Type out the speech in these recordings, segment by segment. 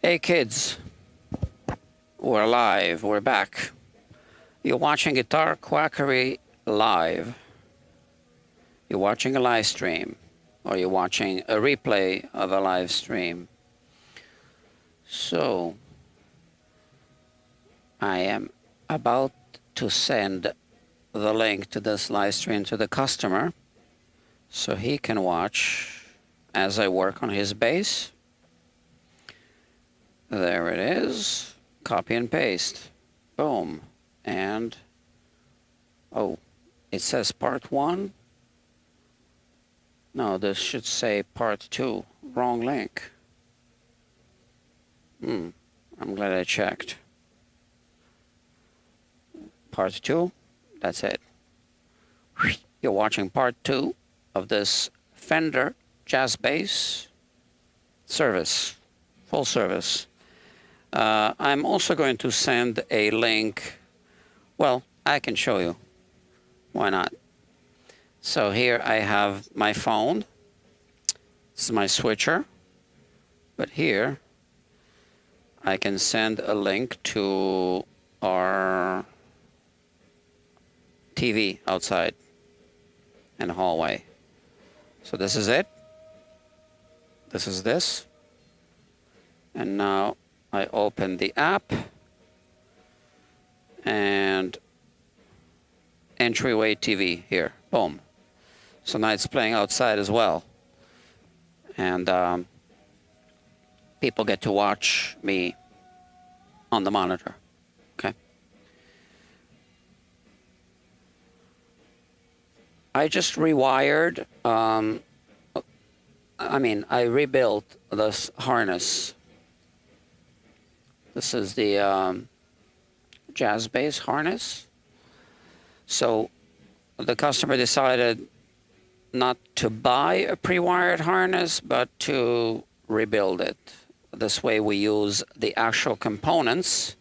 Hey kids, we're live, we're back. You're watching Guitar Quackery live. You're watching a live stream, or you're watching a replay of a live stream. So, I am about to send the link to this live stream to the customer so he can watch as I work on his bass. There it is. Copy and paste. Boom. And, oh, it says part 1. No, this should say part 2. Wrong link. I'm glad I checked. Part 2, that's it. You're watching part 2 of this Fender Jazz Bass service, full service. I'm also going to send a link. Well, I can show you. Why not? So here I have my phone. This is my switcher. But here I can send a link to our TV outside in the hallway. So this is it. This is this. And now I open the app and entryway TV here. Boom. So now it's playing outside as well. And people get to watch me on the monitor. Okay. I just rewired, I rebuilt this harness. This is the Jazz Bass harness. So the customer decided not to buy a pre-wired harness, but to rebuild it. This way we use the actual components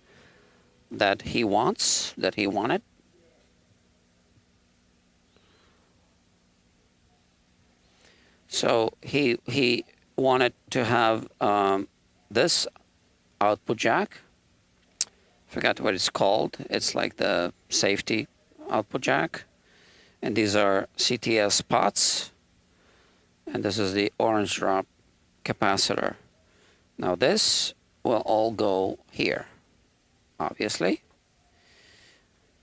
that he wants, that he wanted. So he wanted to have this output jack. Forgot what it's called. It's like the safety output jack. And these are CTS pots. And this is the orange drop capacitor. Now this will all go here, obviously.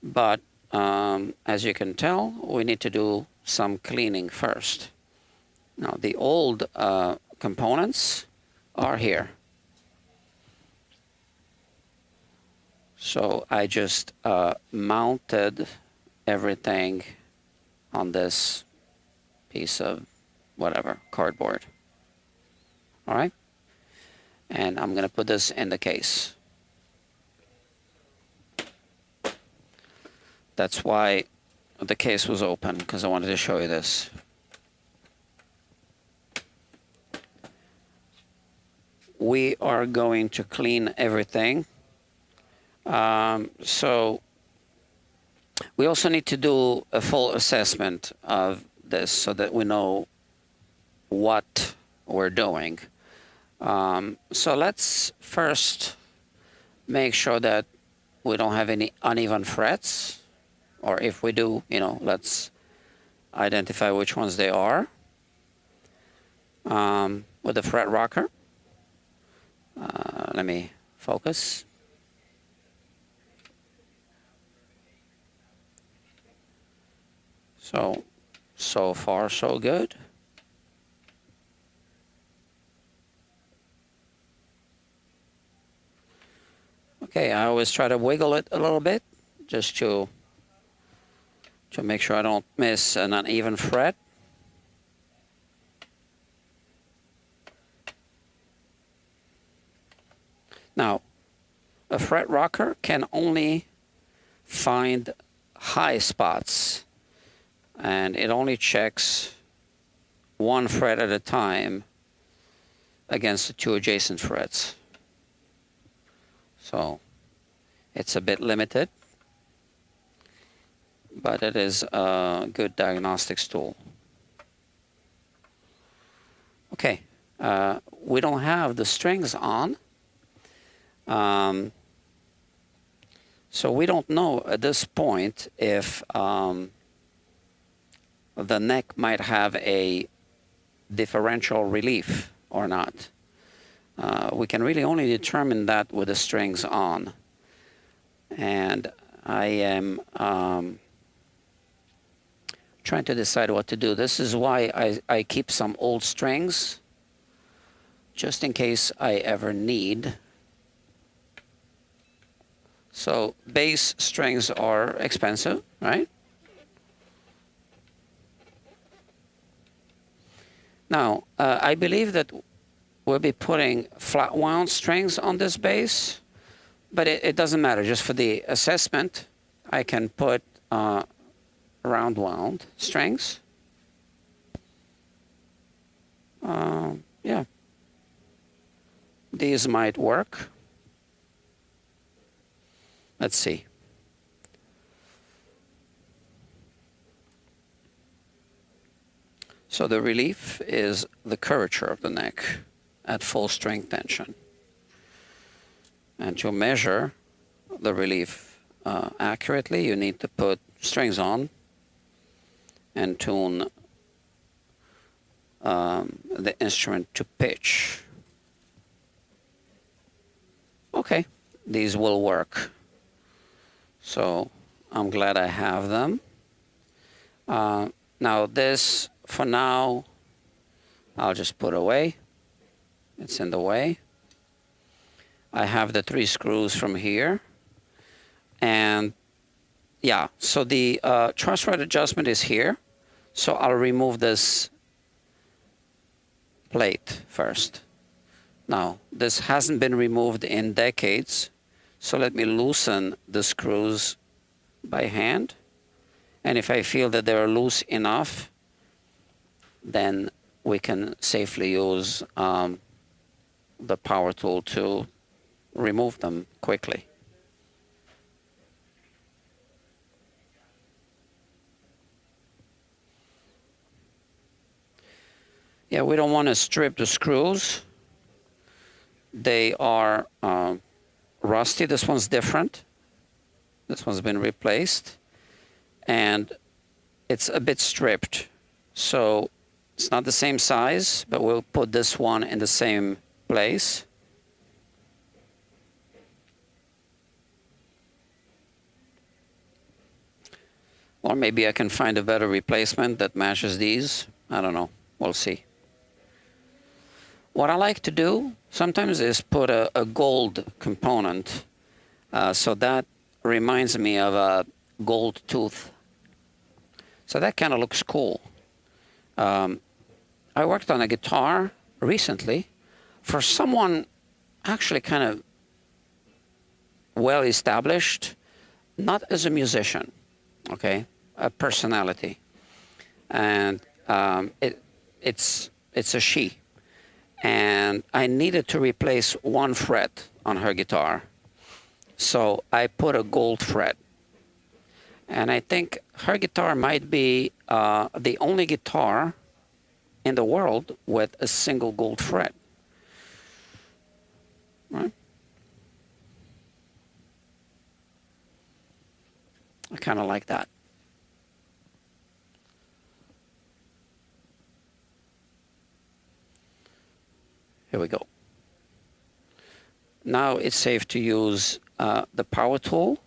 But as you can tell, we need to do some cleaning first. Now the old components are here. So I just mounted everything on this piece of whatever, cardboard. All right? And I'm going to put this in the case. That's why the case was open, because I wanted to show you this. We are going to clean everything. So we also need to do a full assessment of this so that we know what we're doing. So let's first make sure that we don't have any uneven frets, or if we do, let's identify which ones they are. With the fret rocker, let me focus. So far so good. Okay, I always try to wiggle it a little bit just to make sure I don't miss an uneven fret. Now, a fret rocker can only find high spots, and it only checks one fret at a time against the two adjacent frets. So it's a bit limited, but it is a good diagnostics tool. Okay, we don't have the strings on, So we don't know at this point if the neck might have a differential relief or not. We can really only determine that with the strings on. And I am trying to decide what to do. This is why I keep some old strings, just in case I ever need. So bass strings are expensive, right? Now, I believe that we'll be putting flat wound strings on this bass, but it doesn't matter. Just for the assessment, I can put round wound strings. Yeah, these might work. Let's see. So the relief is the curvature of the neck at full string tension. And to measure the relief accurately, you need to put strings on and tune the instrument to pitch. Okay, these will work. So I'm glad I have them. Now this, for now, I'll just put away. It's in the way. I have the 3 screws from here. And yeah, so the truss rod adjustment is here. So I'll remove this plate first. Now, this hasn't been removed in decades. So let me loosen the screws by hand. And if I feel that they're loose enough, then we can safely use the power tool to remove them quickly. Yeah, we don't want to strip the screws. They are rusty. This one's different. This one's been replaced. And it's a bit stripped. So it's not the same size, but we'll put this one in the same place. Or maybe I can find a better replacement that matches these. I don't know. We'll see. What I like to do sometimes is put a gold component. So that reminds me of a gold tooth. So that kind of looks cool. I worked on a guitar recently for someone actually kind of well established, not as a musician, okay, a personality. And it's a she. And I needed to replace one fret on her guitar. So I put a gold fret. And I think her guitar might be the only guitar in the world with a single gold fret. Right? I kind of like that. Here we go. Now it's safe to use the power tool.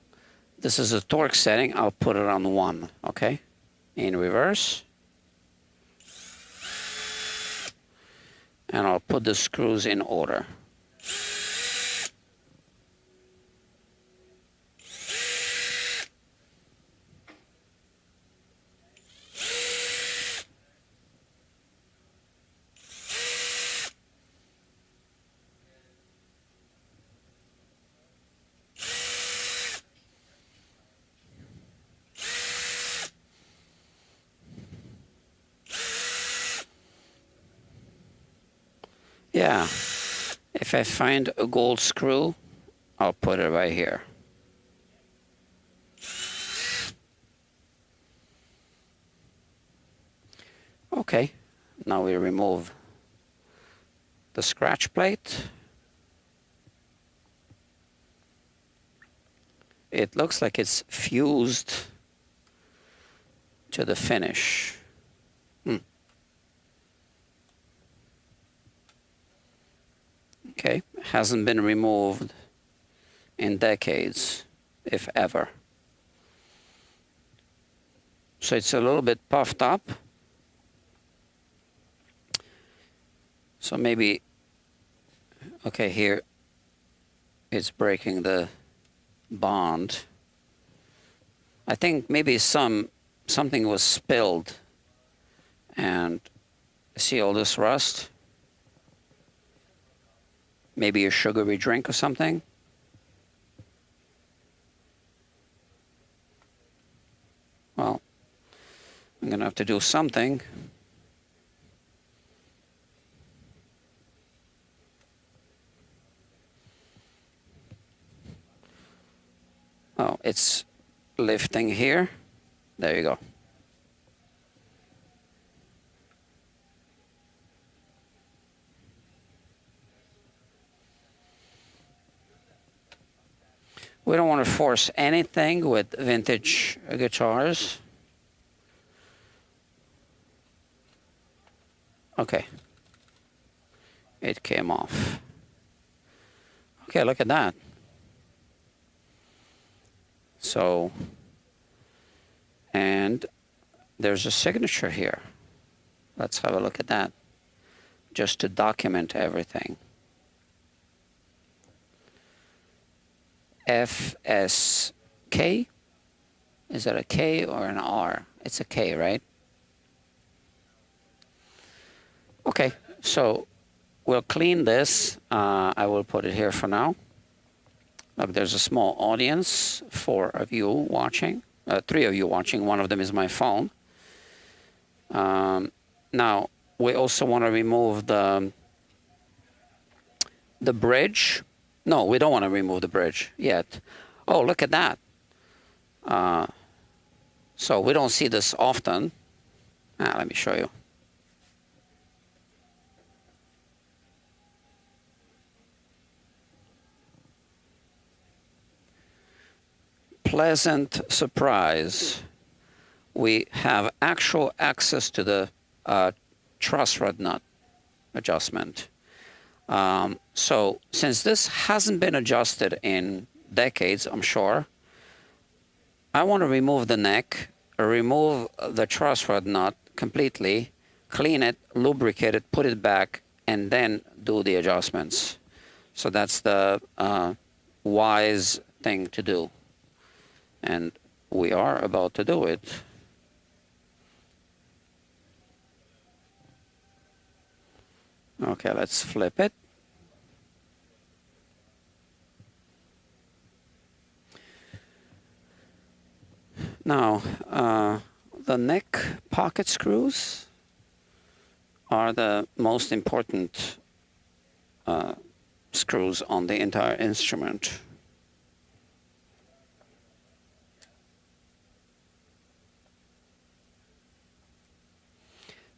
This is a torque setting. I'll put it on 1, okay? In reverse. And I'll put the screws in order. Yeah, if I find a gold screw, I'll put it right here. Okay, now we remove the scratch plate. it looks like it's fused to the finish. Okay, hasn't been removed in decades, if ever. So it's a little bit puffed up. So maybe, okay, here it's breaking the bond. I think maybe something was spilled, and see all this rust? Maybe a sugary drink or something? Well, I'm gonna have to do something. Oh, it's lifting here. There you go. We don't want to force anything with vintage guitars. Okay. It came off. Okay, look at that. So, and there's a signature here. Let's have a look at that, just to document everything. FSK? Is that a K or an R? It's a K, right? Okay, so we'll clean this. I will put it here for now. Look, there's a small audience, 4 of you watching, 3 of you watching. One of them is my phone. Now, we also want to remove the bridge. No, we don't want to remove the bridge yet. Oh, look at that. So we don't see this often. Let me show you. Pleasant surprise. We have actual access to the truss rod nut adjustment. So since this hasn't been adjusted in decades, I'm sure, I want to remove the neck, remove the truss rod nut completely, clean it, lubricate it, put it back, and then do the adjustments. So that's the wise thing to do. And we are about to do it. Okay, let's flip it. Now, the neck pocket screws are the most important screws on the entire instrument.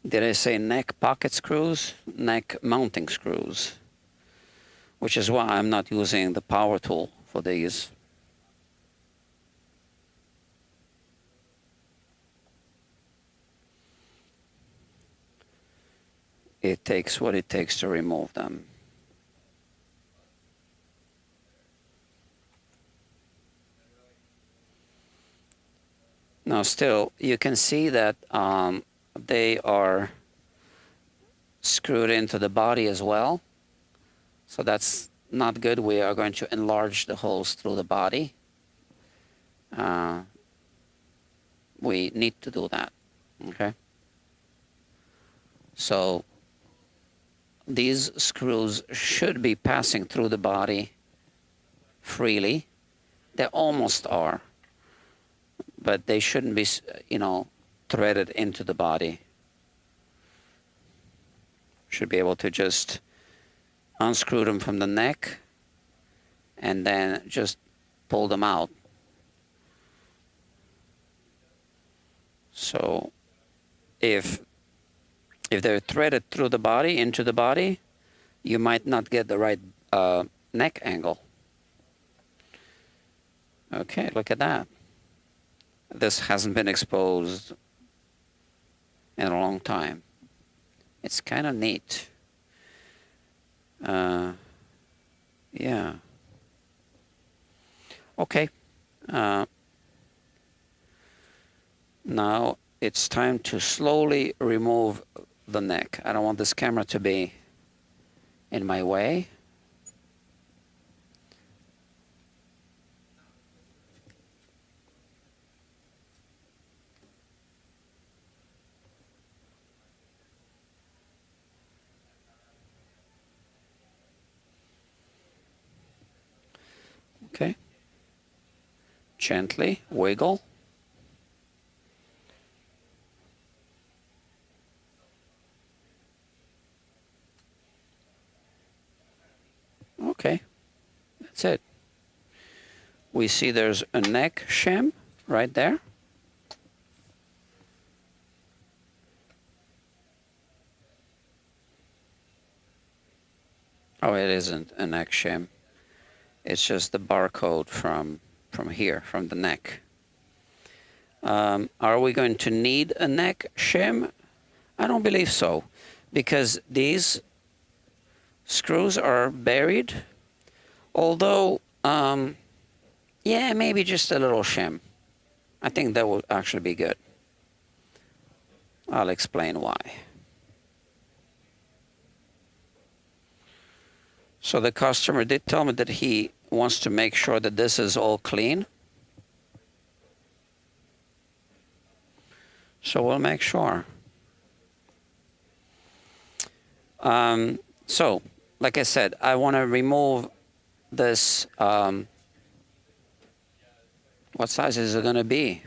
Did I say neck pocket screws? Neck mounting screws, which is why I'm not using the power tool for these. It takes what it takes to remove them. Now still, you can see that they are screwed into the body as well. So that's not good. We are going to enlarge the holes through the body. We need to do that, okay? So these screws should be passing through the body freely. They almost are, but they shouldn't be, you know, threaded into the body. Should be able to just unscrew them from the neck and then just pull them out. So if they're threaded through the body, into the body, you might not get the right neck angle. Okay, look at that. This hasn't been exposed in a long time. It's kind of neat. Yeah. Okay. Now it's time to slowly remove the neck. I don't want this camera to be in my way. Okay. Gently wiggle. Okay, that's it. We see there's a neck shim right there. Oh, it isn't a neck shim. It's just the barcode from here, from the neck. Are we going to need a neck shim? I don't believe so, because these screws are buried. Although, yeah, maybe just a little shim. I think that would actually be good. I'll explain why. So the customer did tell me that he wants to make sure that this is all clean. So we'll make sure. So, like I said, I want to remove this. What size is it going to be?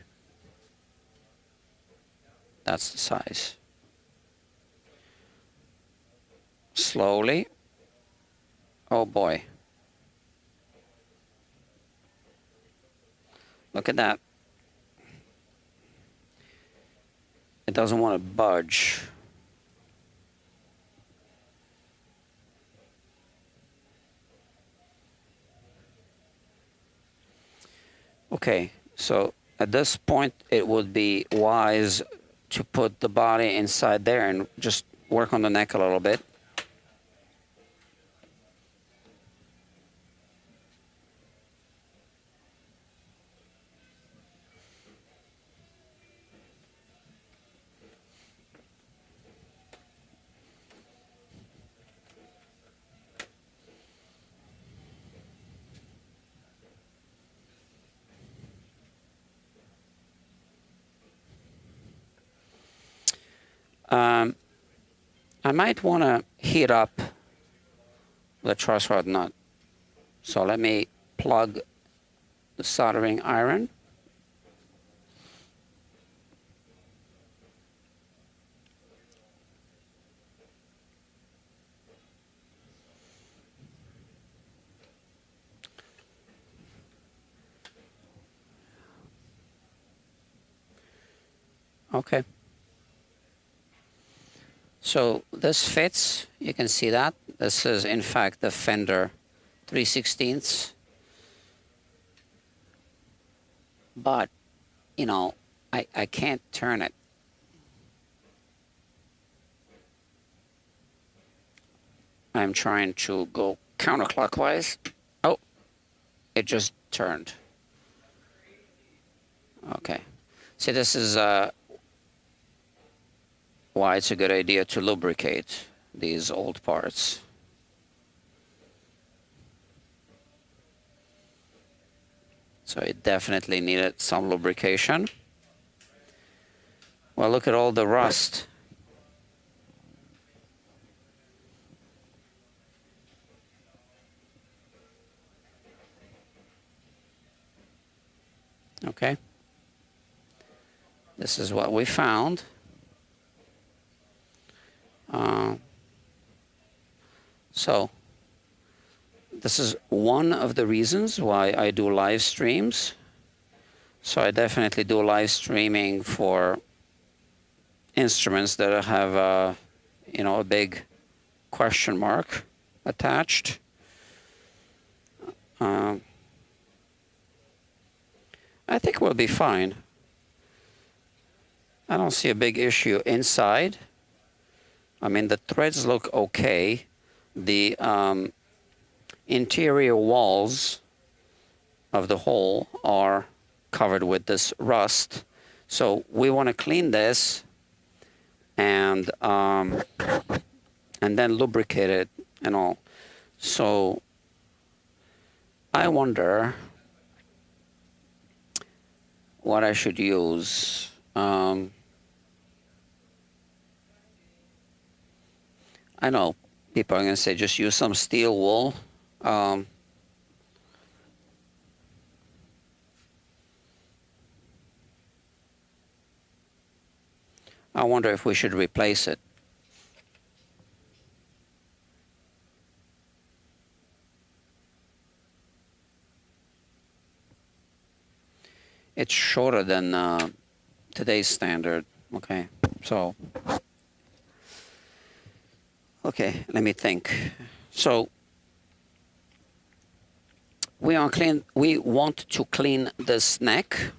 That's the size. Slowly. Oh boy. Look at that. It doesn't want to budge. Okay, so at this point, it would be wise to put the body inside there and just work on the neck a little bit. I might want to heat up the truss rod nut. So let me plug the soldering iron. Okay. So this fits, you can see that. This is in fact the Fender 3/16. But, you know, I can't turn it. I'm trying to go counterclockwise. Oh, it just turned. Okay. See, this is why it's a good idea to lubricate these old parts. So it definitely needed some lubrication. Well, look at all the rust. Okay. This is what we found. So this is one of the reasons why I do live streams. So I definitely do live streaming for instruments that have you know, a big question mark attached. I think we'll be fine. I don't see a big issue inside. I mean, the threads look okay. The interior walls of the hole are covered with this rust. So we want to clean this and then lubricate it and all. So I wonder what I should use. I know people are going to say just use some steel wool. I wonder if we should replace it. It's shorter than today's standard. Okay, so okay, let me think. So we want to clean this neck.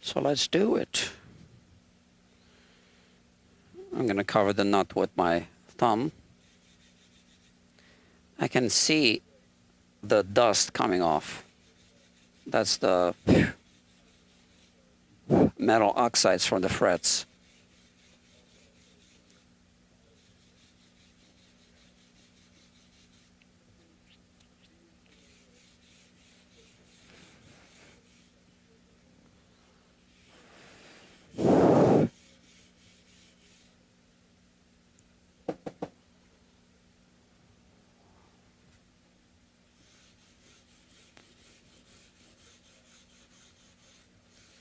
So let's do it. I'm going to cover the nut with my thumb. I can see the dust coming off. That's the metal oxides from the frets.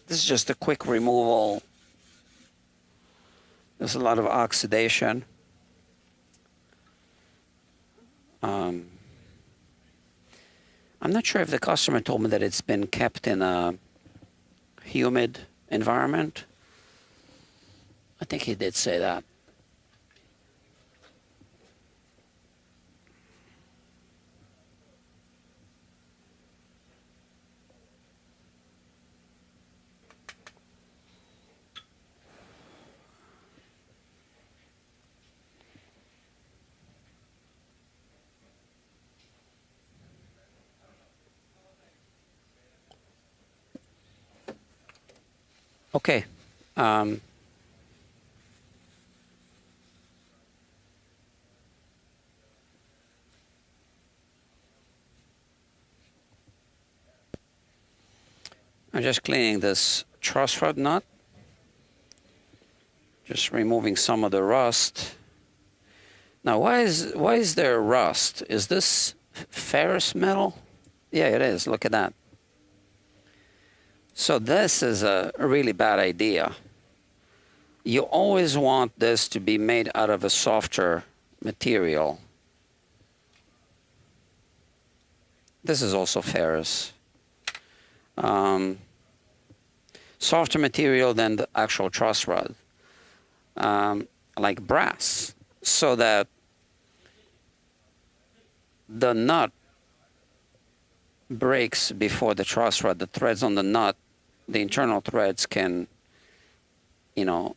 This is just a quick removal. There's a lot of oxidation. I'm not sure if the customer told me that it's been kept in a humid environment. I think he did say that. Okay. I'm just cleaning this truss rod nut. Just removing some of the rust. Now, why is there rust? Is this ferrous metal? Yeah, it is. Look at that. So this is a really bad idea. You always want this to be made out of a softer material. This is also ferrous. Softer material than the actual truss rod. Like brass. So that the nut breaks before the truss rod. The threads on the nut, the internal threads can, you know,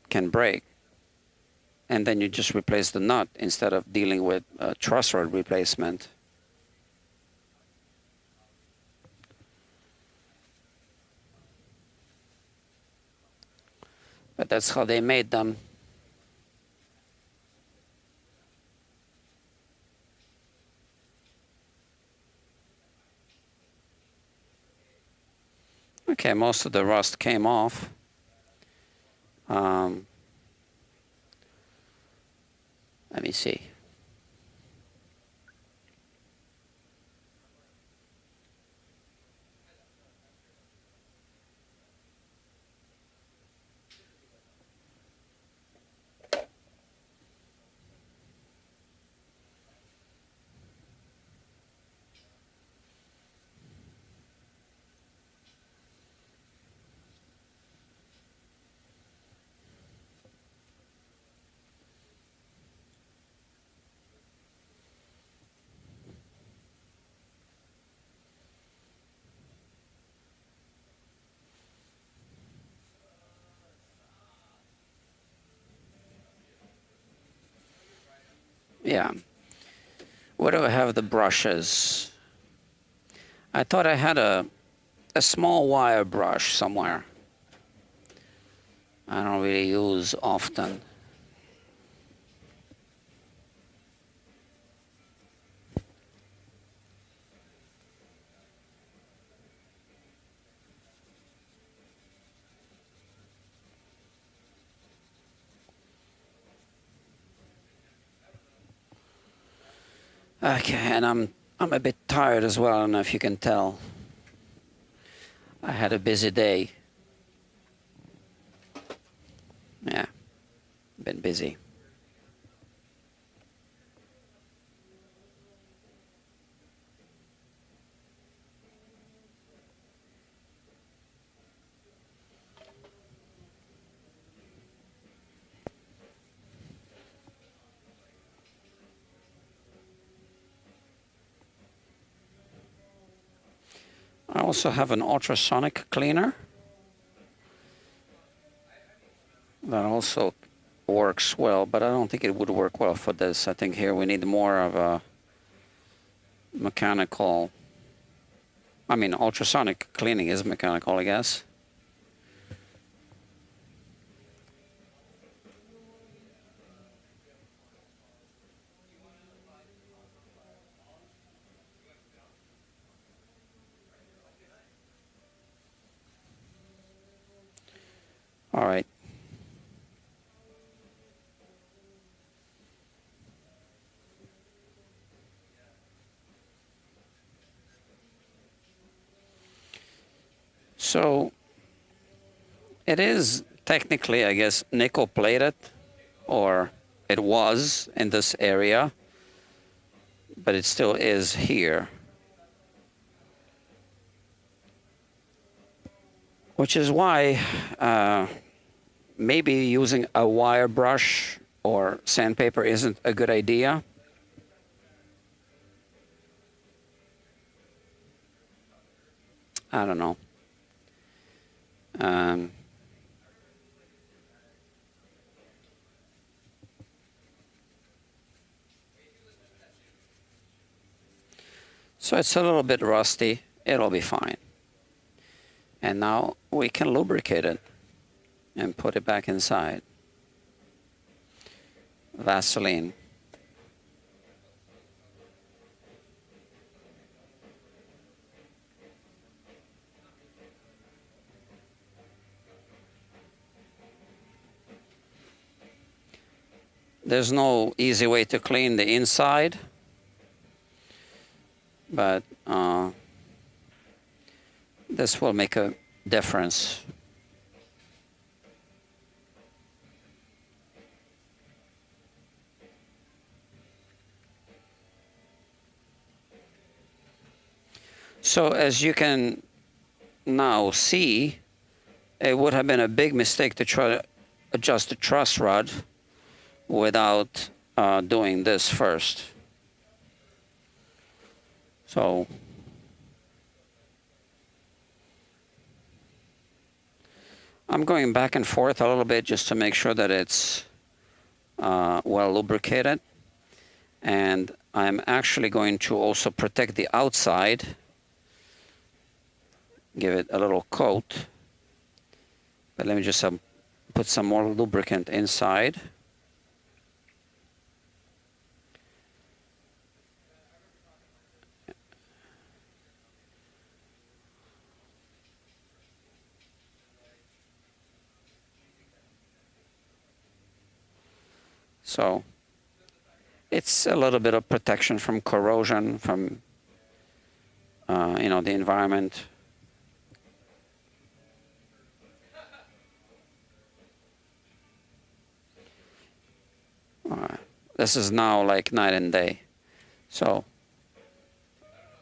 can break. And then you just replace the nut instead of dealing with a truss rod replacement. But that's how they made them. Okay, most of the rust came off. Let me see. Yeah. Where do I have the brushes? I thought I had a small wire brush somewhere. I don't really use often. Okay, and I'm a bit tired as well. I don't know if you can tell. I had a busy day. Yeah, been busy. I also have an ultrasonic cleaner that also works well, but I don't think it would work well for this. I think here we need more of a mechanical. I mean, ultrasonic cleaning is mechanical, I guess. All right. So it is technically, I guess, nickel plated, or it was in this area, but it still is here. Which is why maybe using a wire brush or sandpaper isn't a good idea. I don't know. So it's a little bit rusty. It'll be fine. And now we can lubricate it and put it back inside. Vaseline. There's no easy way to clean the inside, but this will make a difference. So as you can now see, it would have been a big mistake to try to adjust the truss rod without doing this first. So I'm going back and forth a little bit just to make sure that it's well lubricated. And I'm actually going to also protect the outside, give it a little coat. But let me just put some more lubricant inside. So it's a little bit of protection from corrosion, from the environment. This is now like night and day. So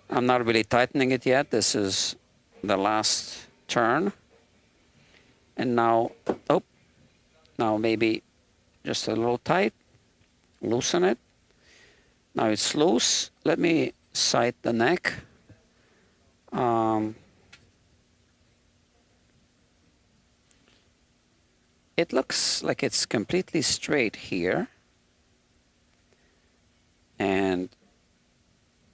I'm not really tightening it yet. This is the last turn. And now, now maybe just a little tight, loosen it. Now it's loose. Let me sight the neck. It looks like it's completely straight here. and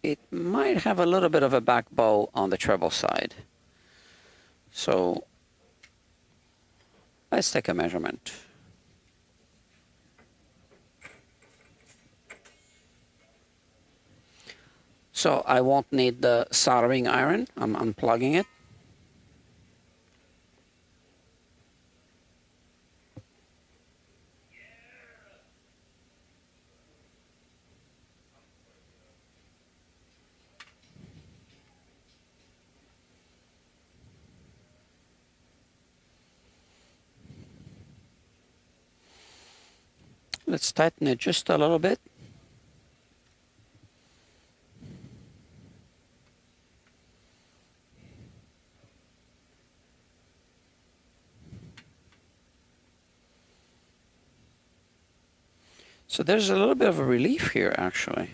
it might have a little bit of a back bow on the treble side. So let's take a measurement. So I won't need the soldering iron. I'm unplugging it. Let's tighten it just a little bit. So there's a little bit of a relief here, actually,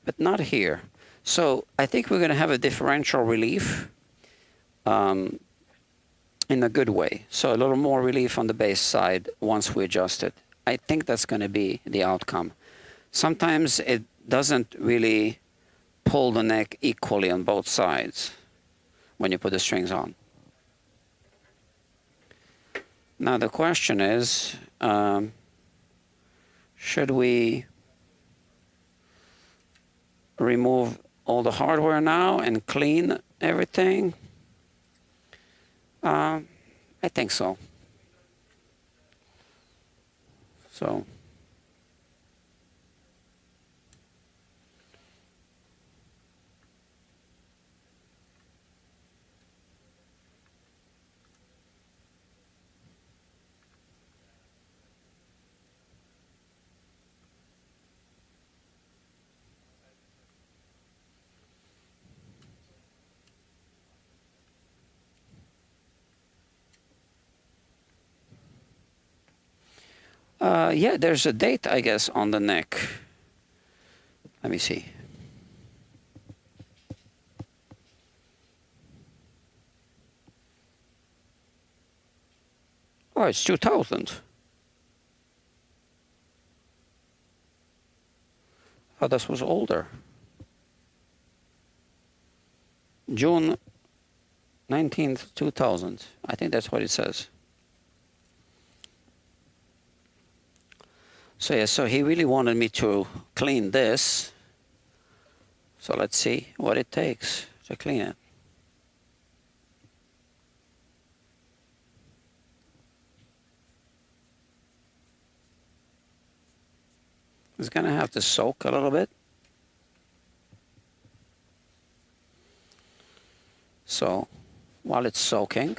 but not here. So I think we're going to have a differential relief in a good way. So a little more relief on the bass side once we adjust it. I think that's going to be the outcome. Sometimes it doesn't really pull the neck equally on both sides when you put the strings on. Now the question is, should we remove all the hardware now and clean everything? I think so. Yeah, there's a date, I guess, on the neck. Let me see. Oh, it's 2000. Oh, this was older. June 19th, 2000. I think that's what it says. So yeah, so he really wanted me to clean this. So let's see what it takes to clean it. It's gonna have to soak a little bit. So while it's soaking,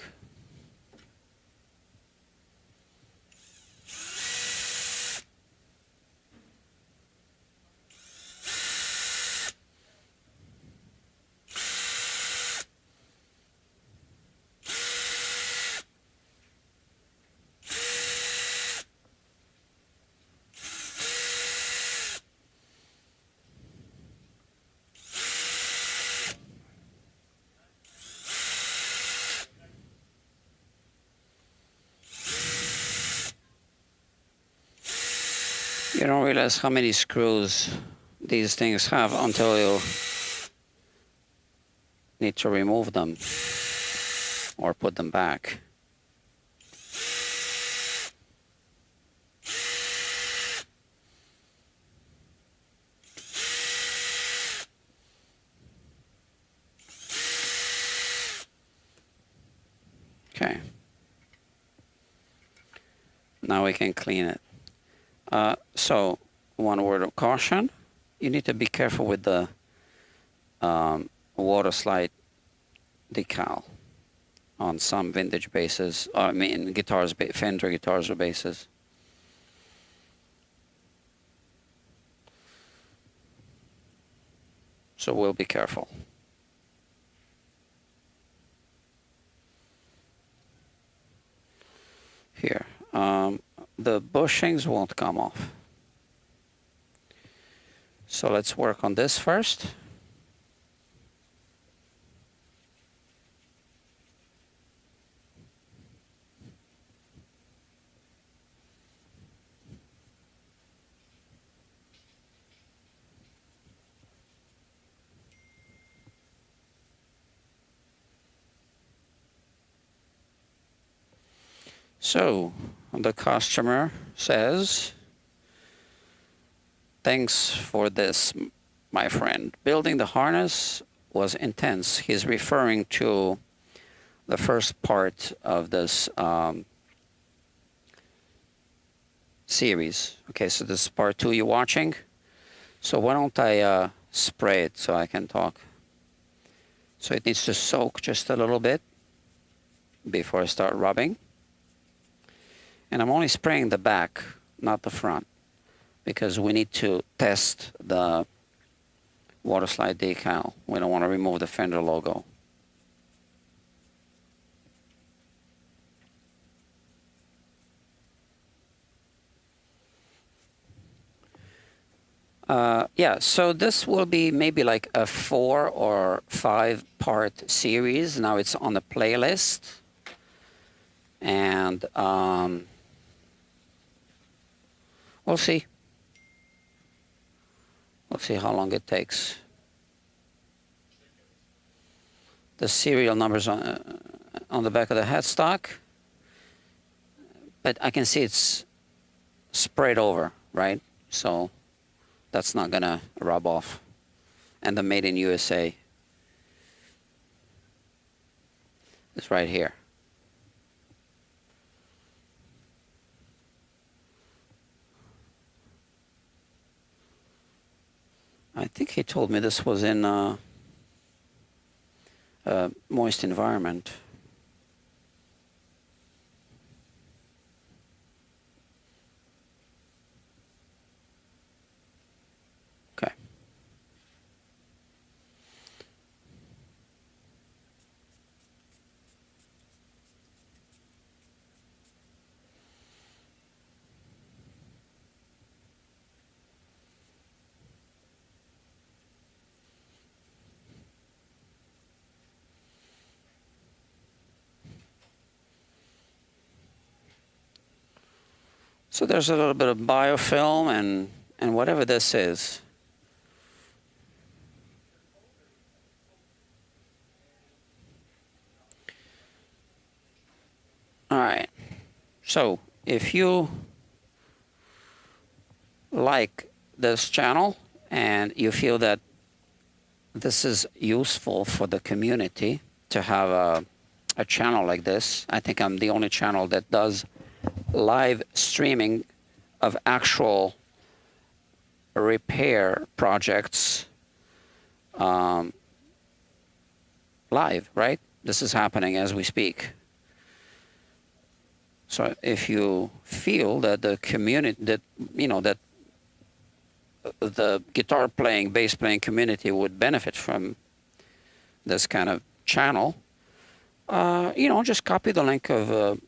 you don't realize how many screws these things have until you need to remove them or put them back. Okay. Now we can clean it. So, one word of caution. You need to be careful with the water slide decal on some vintage basses. I mean, guitars, Fender guitars or basses. So we'll be careful. Here. The bushings won't come off. So let's work on this first. So the customer says, thanks for this, my friend. Building the harness was intense. He's referring to the first part of this series. Okay, so this is part 2 you're watching. So why don't I spray it so I can talk? So it needs to soak just a little bit before I start rubbing. And I'm only spraying the back, not the front, because we need to test the water slide decal. We don't want to remove the Fender logo. Yeah, so this will be maybe like a 4 or 5 part series. Now it's on the playlist. And we'll see. We'll see how long it takes. The serial numbers on the back of the headstock. But I can see it's sprayed over, right? So that's not going to rub off. And the Made in USA is right here. I think he told me this was in a moist environment. Okay. So there's a little bit of biofilm and whatever this is. All right. So if you like this channel and you feel that this is useful for the community to have a channel like this, I think I'm the only channel that does live streaming of actual repair projects live, right? This is happening as we speak. So if you feel that the community, that, you know, that the guitar playing, bass playing community would benefit from this kind of channel, you know, just copy the link of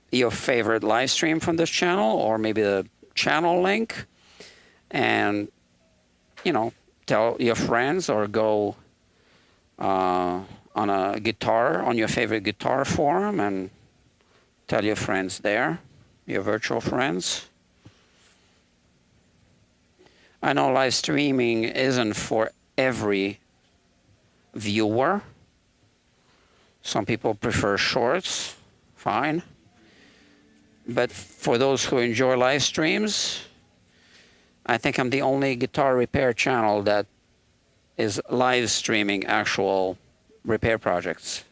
your favorite live stream from this channel, or maybe the channel link, and, you know, tell your friends, or go on a guitar, on your favorite guitar forum, and tell your friends there, your virtual friends. I know live streaming isn't for every viewer. Some people prefer shorts, fine. But for those who enjoy live streams, I think I'm the only guitar repair channel that is live streaming actual repair projects.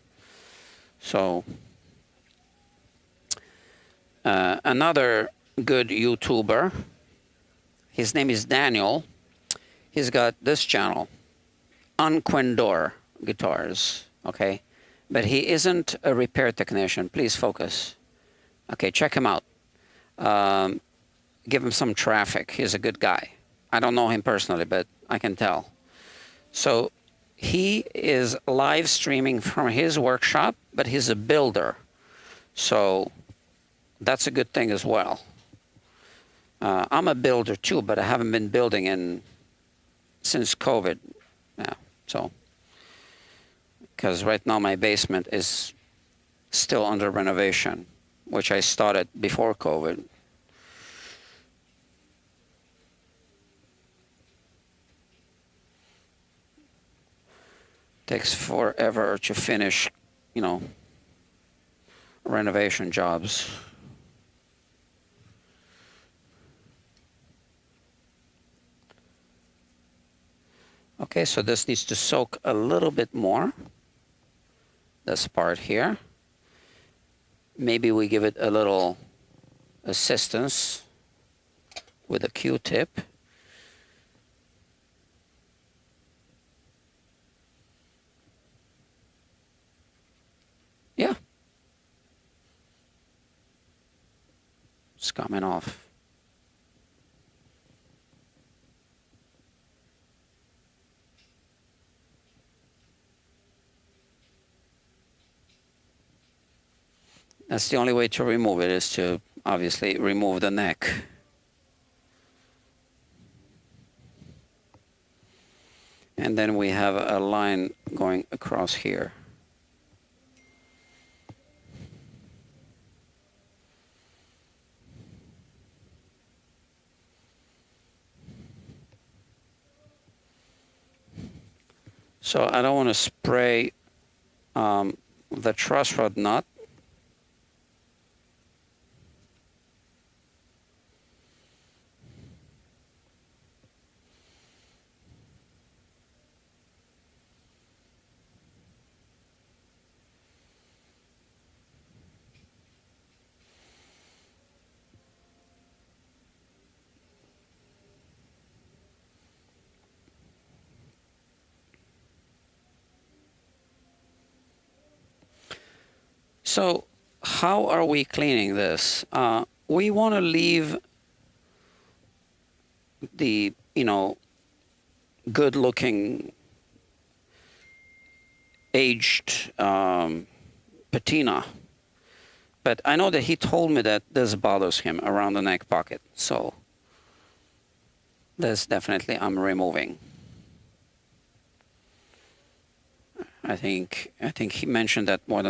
So another good YouTuber, his name is Daniel. He's got this channel, Unquendor Guitars, okay? But he isn't a repair technician. Please focus. Okay, check him out. Give him some traffic. He's a good guy. I don't know him personally, but I can tell. So he is live streaming from his workshop, but he's a builder. So that's a good thing as well. I'm a builder too, but I haven't been building since COVID. Yeah, so because right now my basement is still under renovation, which I started before COVID. Takes forever to finish, you know, renovation jobs. Okay, so this needs to soak a little bit more, this part here. Maybe we give it a little assistance with a Q-tip. Yeah. It's coming off. That's the only way to remove it, is to obviously remove the neck. And then we have a line going across here. So I don't want to spray the truss rod nut. So how are we cleaning this? We want to leave the, good-looking aged patina. But I know that he told me that this bothers him around the neck pocket. So this definitely I'm removing. I think he mentioned that more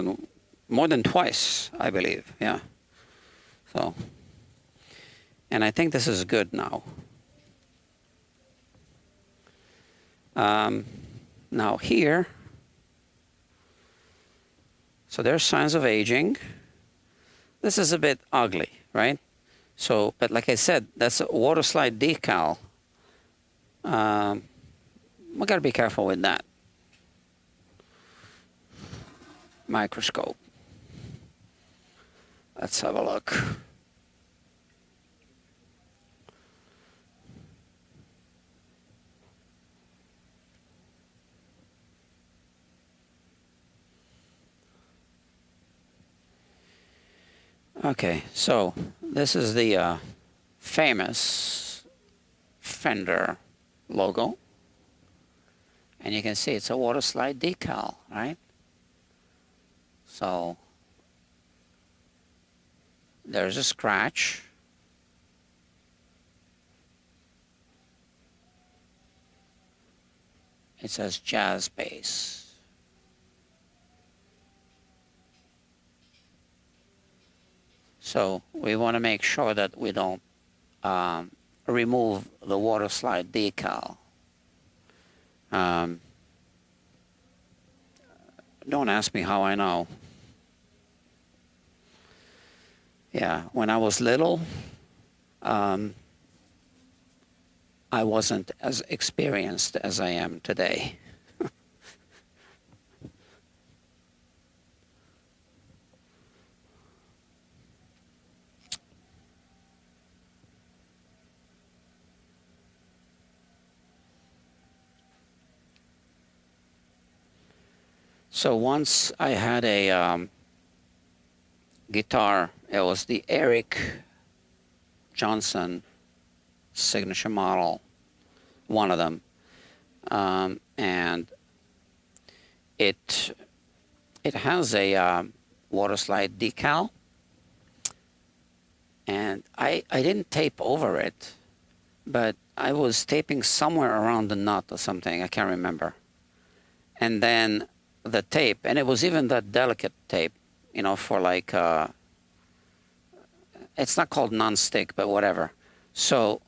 than twice, I believe. Yeah. So, and I think this is good now. Now here, so there's signs of aging. This is a bit ugly, right? So, but like I said, that's a water slide decal. We gotta be careful with that. Microscope. Let's have a look. Okay, so this is the famous Fender logo. And you can see it's a water slide decal, right? So there's a scratch. It says Jazz Bass. So we want to make sure that we don't remove the water slide decal. Don't ask me how I know. Yeah, when I was little, I wasn't as experienced as I am today. So once I had a guitar, it was the Eric Johnson signature model, one of them, and it has a water slide decal, and I didn't tape over it, but I was taping somewhere around the nut or something, I can't remember, and then the tape, and it was even that delicate tape, for like, it's not called non-stick, but whatever. So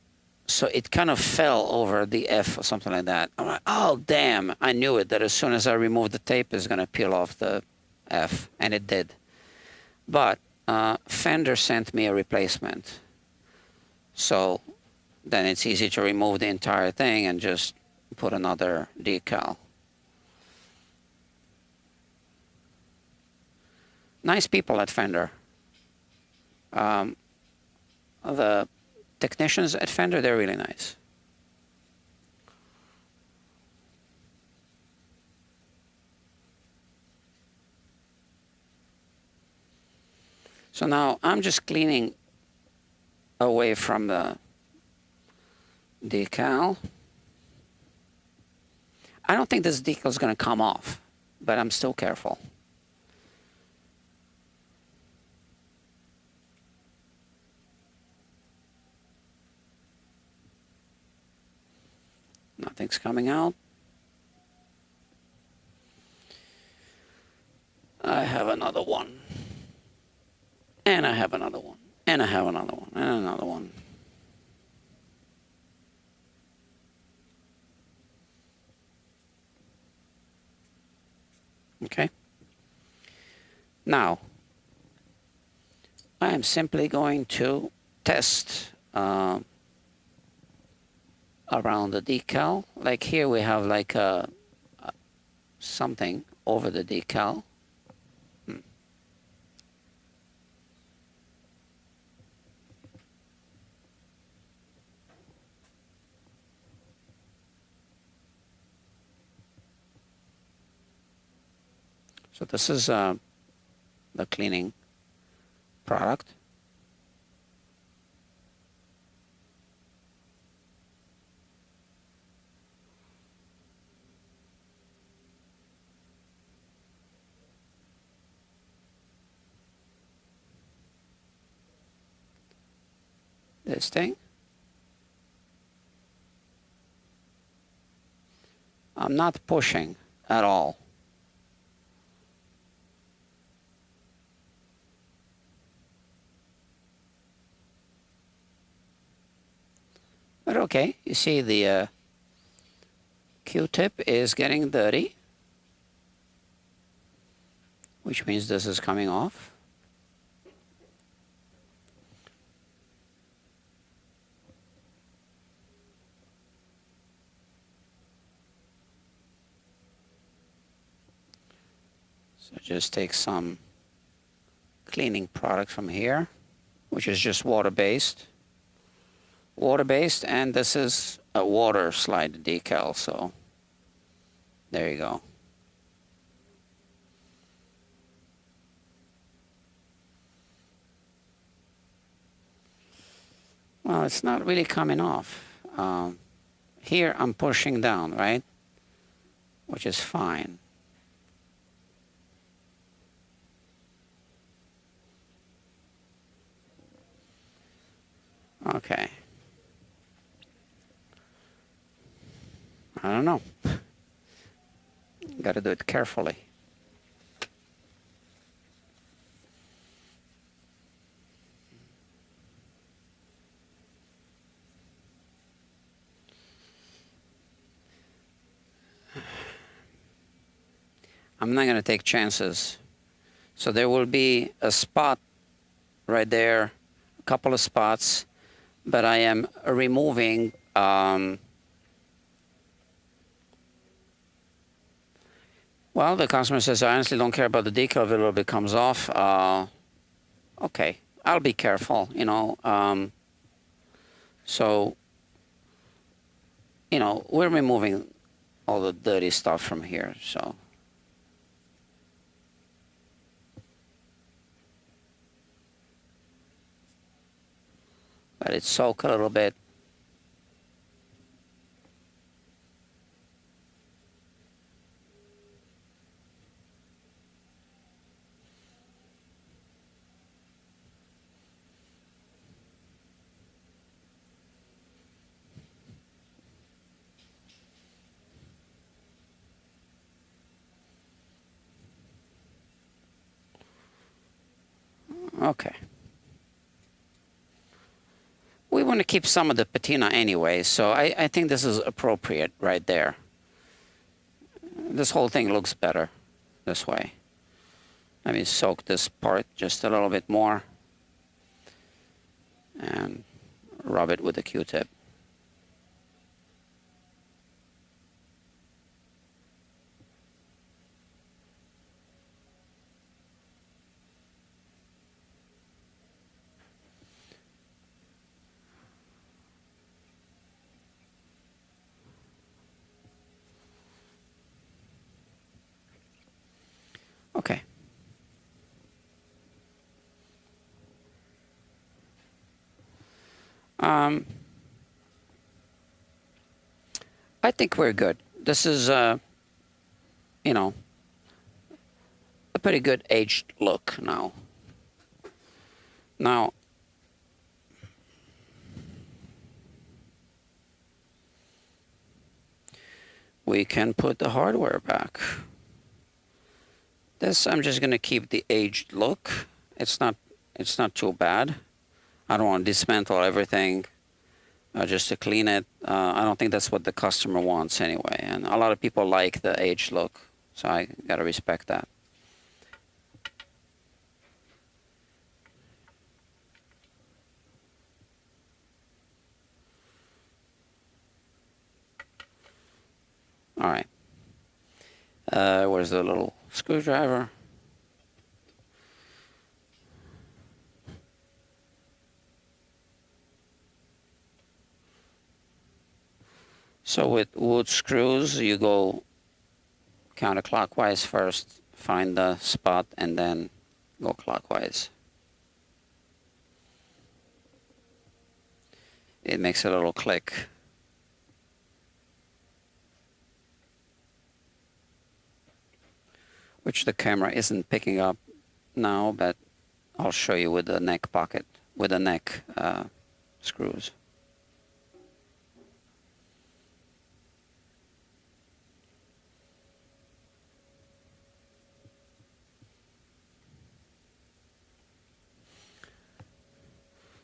it kind of fell over the F or something like that. I'm like, oh, damn, I knew it, that as soon as I removed the tape, it's going to peel off the F, and it did. But Fender sent me a replacement. So then it's easy to remove the entire thing and just put another decal. Nice people at Fender. The technicians at Fender, they're really nice. So now I'm just cleaning away from the decal. I don't think this decal is going to come off, but I'm still careful. Nothing's coming out. I have another one. And I have another one. And I have another one. And another one. Okay. Now, I am simply going to test around the decal. Like here we have like something over the decal. So this is the cleaning product. This thing. I'm not pushing at all. But okay, you see the Q-tip is getting dirty, which means this is coming off. So just take some cleaning product from here, which is just water-based. Water-based, and this is a water slide decal, so there you go. Well, it's not really coming off. Here I'm pushing down, right? Which is fine. Okay. I don't know. Got to do it carefully. I'm not going to take chances. So there will be a spot right there, a couple of spots, but I am removing well, the customer says, I honestly don't care about the decal if a little bit comes off. Okay, I'll be careful, you know. So, you know, we're removing all the dirty stuff from here, so. Let it soak a little bit. Okay. We want to keep some of the patina anyway, so I think this is appropriate right there. This whole thing looks better this way. Let me soak this part just a little bit more and rub it with a Q-tip. Okay. I think we're good. This is, you know, a pretty good aged look now. Now, we can put the hardware back. This, I'm just going to keep the aged look. It's not too bad. I don't want to dismantle everything just to clean it. I don't think that's what the customer wants anyway. And a lot of people like the aged look, so I got to respect that. All right. Where's the little screwdriver? So with wood screws, you go counterclockwise first, find the spot, and then go clockwise. It makes a little click. Which the camera isn't picking up now, but I'll show you with the neck pocket, with the neck screws.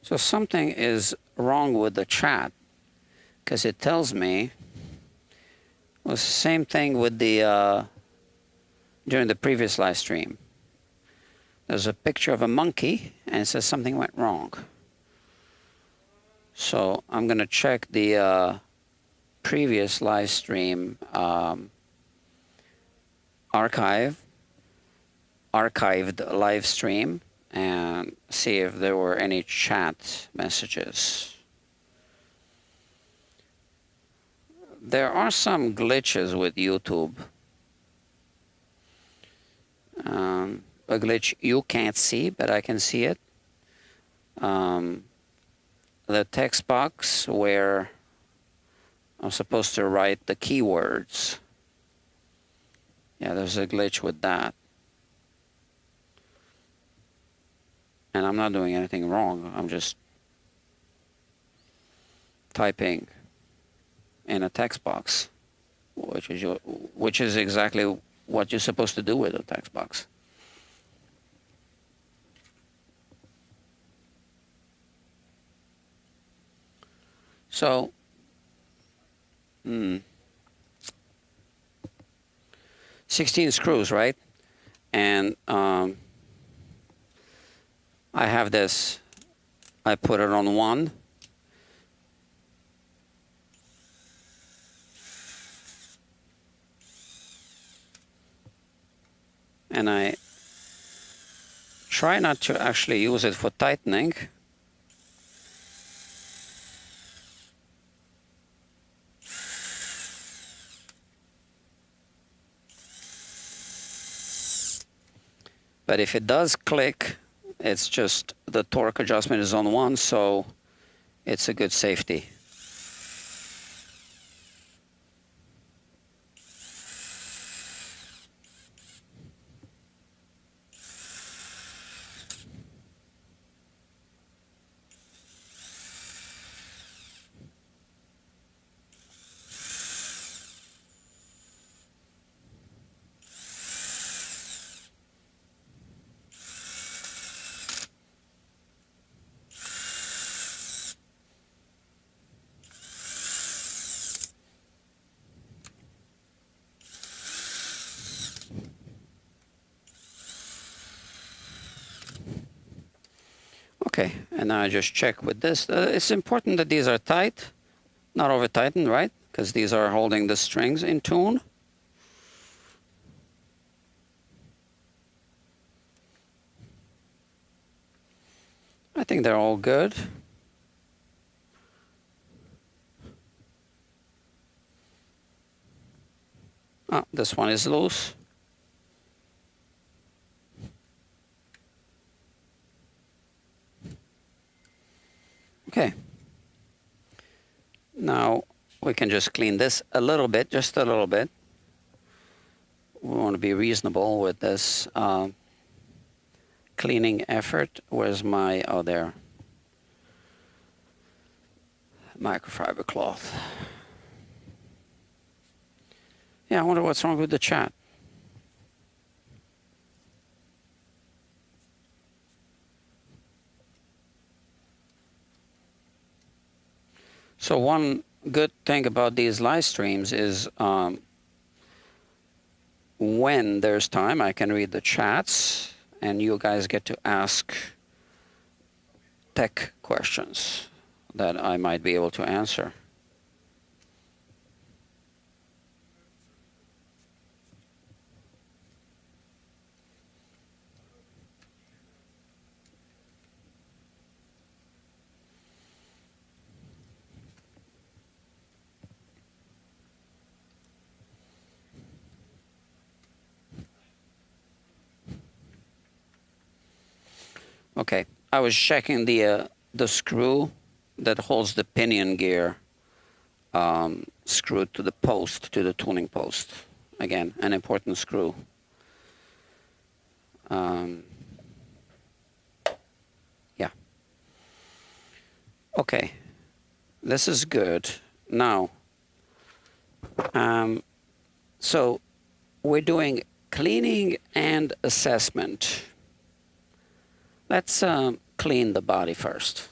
So something is wrong with the chat, because it tells me, well, it's the same thing with the, during the previous live stream. There's a picture of a monkey, and it says something went wrong. So I'm going to check the previous live stream archived live stream, and see if there were any chat messages. There are some glitches with YouTube. A glitch you can't see, but I can see it. The text box where I'm supposed to write the keywords. Yeah, there's a glitch with that. And I'm not doing anything wrong. I'm just typing in a text box, which is exactly what you're supposed to do with a text box. So, 16 screws, right? And I have this, I put it on one. And I try not to actually use it for tightening. But if it does click, it's just the torque adjustment is on one, so it's a good safety. Okay, and now I just check with this. It's important that these are tight, not over tightened, right? Because these are holding the strings in tune. I think they're all good. Oh, this one is loose. Okay. Now we can just clean this a little bit, just a little bit. We want to be reasonable with this cleaning effort. Where's my, oh, there, microfiber cloth. Yeah, I wonder what's wrong with the chat. So one good thing about these live streams is when there's time, I can read the chats, and you guys get to ask tech questions that I might be able to answer. Okay, I was checking the screw that holds the pinion gear screwed to the post, to the tuning post. Again, an important screw. Yeah. Okay, this is good. Now, so we're doing cleaning and assessment. Let's clean the body first.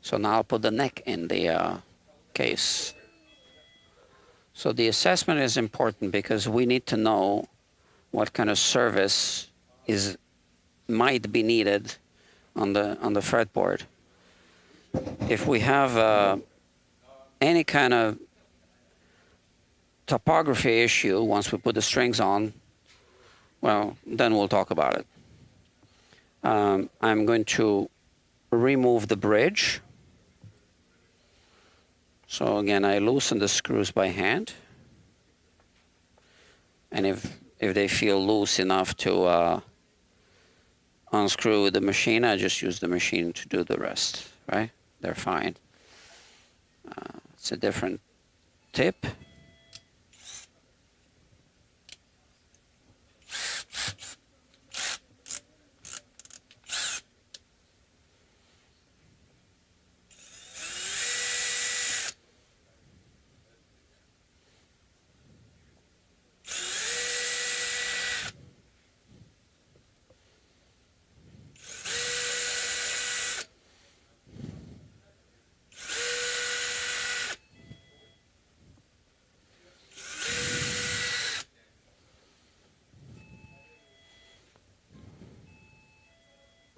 So now I'll put the neck in the case. So the assessment is important because we need to know what kind of service might be needed on the fretboard. If we have any kind of topography issue once we put the strings on, well, then we'll talk about it. I'm going to remove the bridge. So again, I loosen the screws by hand. And if they feel loose enough to unscrew with the machine, I just use the machine to do the rest, right? They're fine. It's a different tip.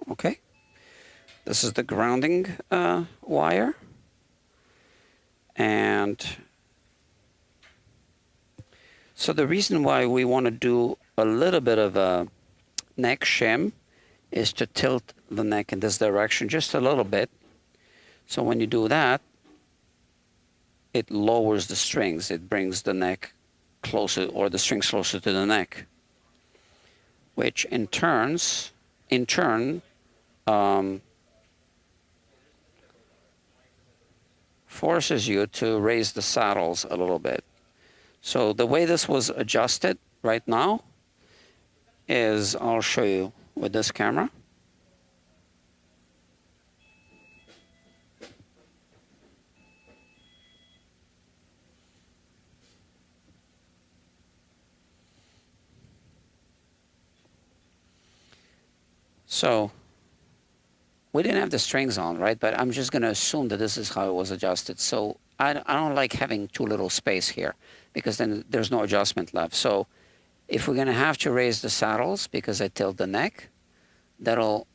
Okay, this is the grounding wire, and so the reason why we want to do a little bit of a neck shim is to tilt the neck in this direction just a little bit. So when you do that, it lowers the strings. It brings the neck closer, or the strings closer to the neck, which in turn forces you to raise the saddles a little bit. So the way this was adjusted right now is, I'll show you with this camera. So we didn't have the strings on, right? But I'm just going to assume that this is how it was adjusted. So I don't like having too little space here, because then there's no adjustment left. So If we're going to have to raise the saddles because I tilt the neck, that'll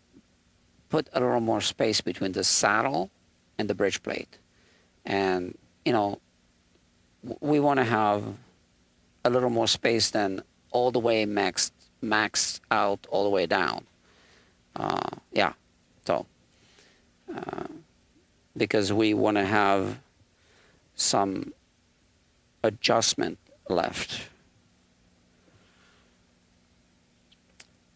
put a little more space between the saddle and the bridge plate. And, you know, we want to have a little more space than all the way maxed out all the way down. Yeah, so because we want to have some adjustment left.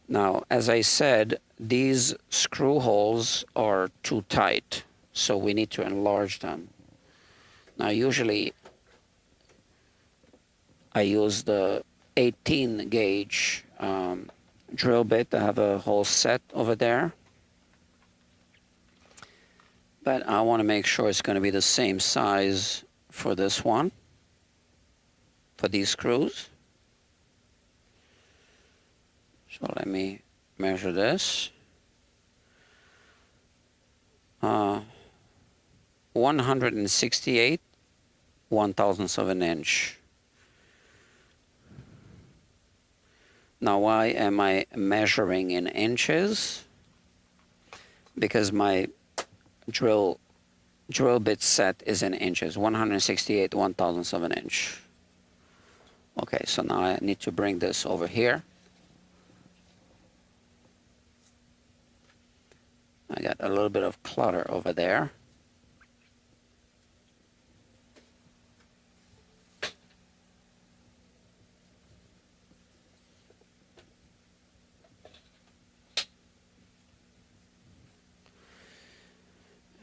Now, as I said, these screw holes are too tight, so we need to enlarge them. Now, usually I use the 18 gauge drill bit. I have a whole set over there. But I want to make sure it's going to be the same size for this one, for these screws. So let me measure this. 168 1/1000ths of an inch. Now, why am I measuring in inches? Because my drill bit set is in inches, 168 1/1000ths of an inch. Okay, so now I need to bring this over here. I got a little bit of clutter over there.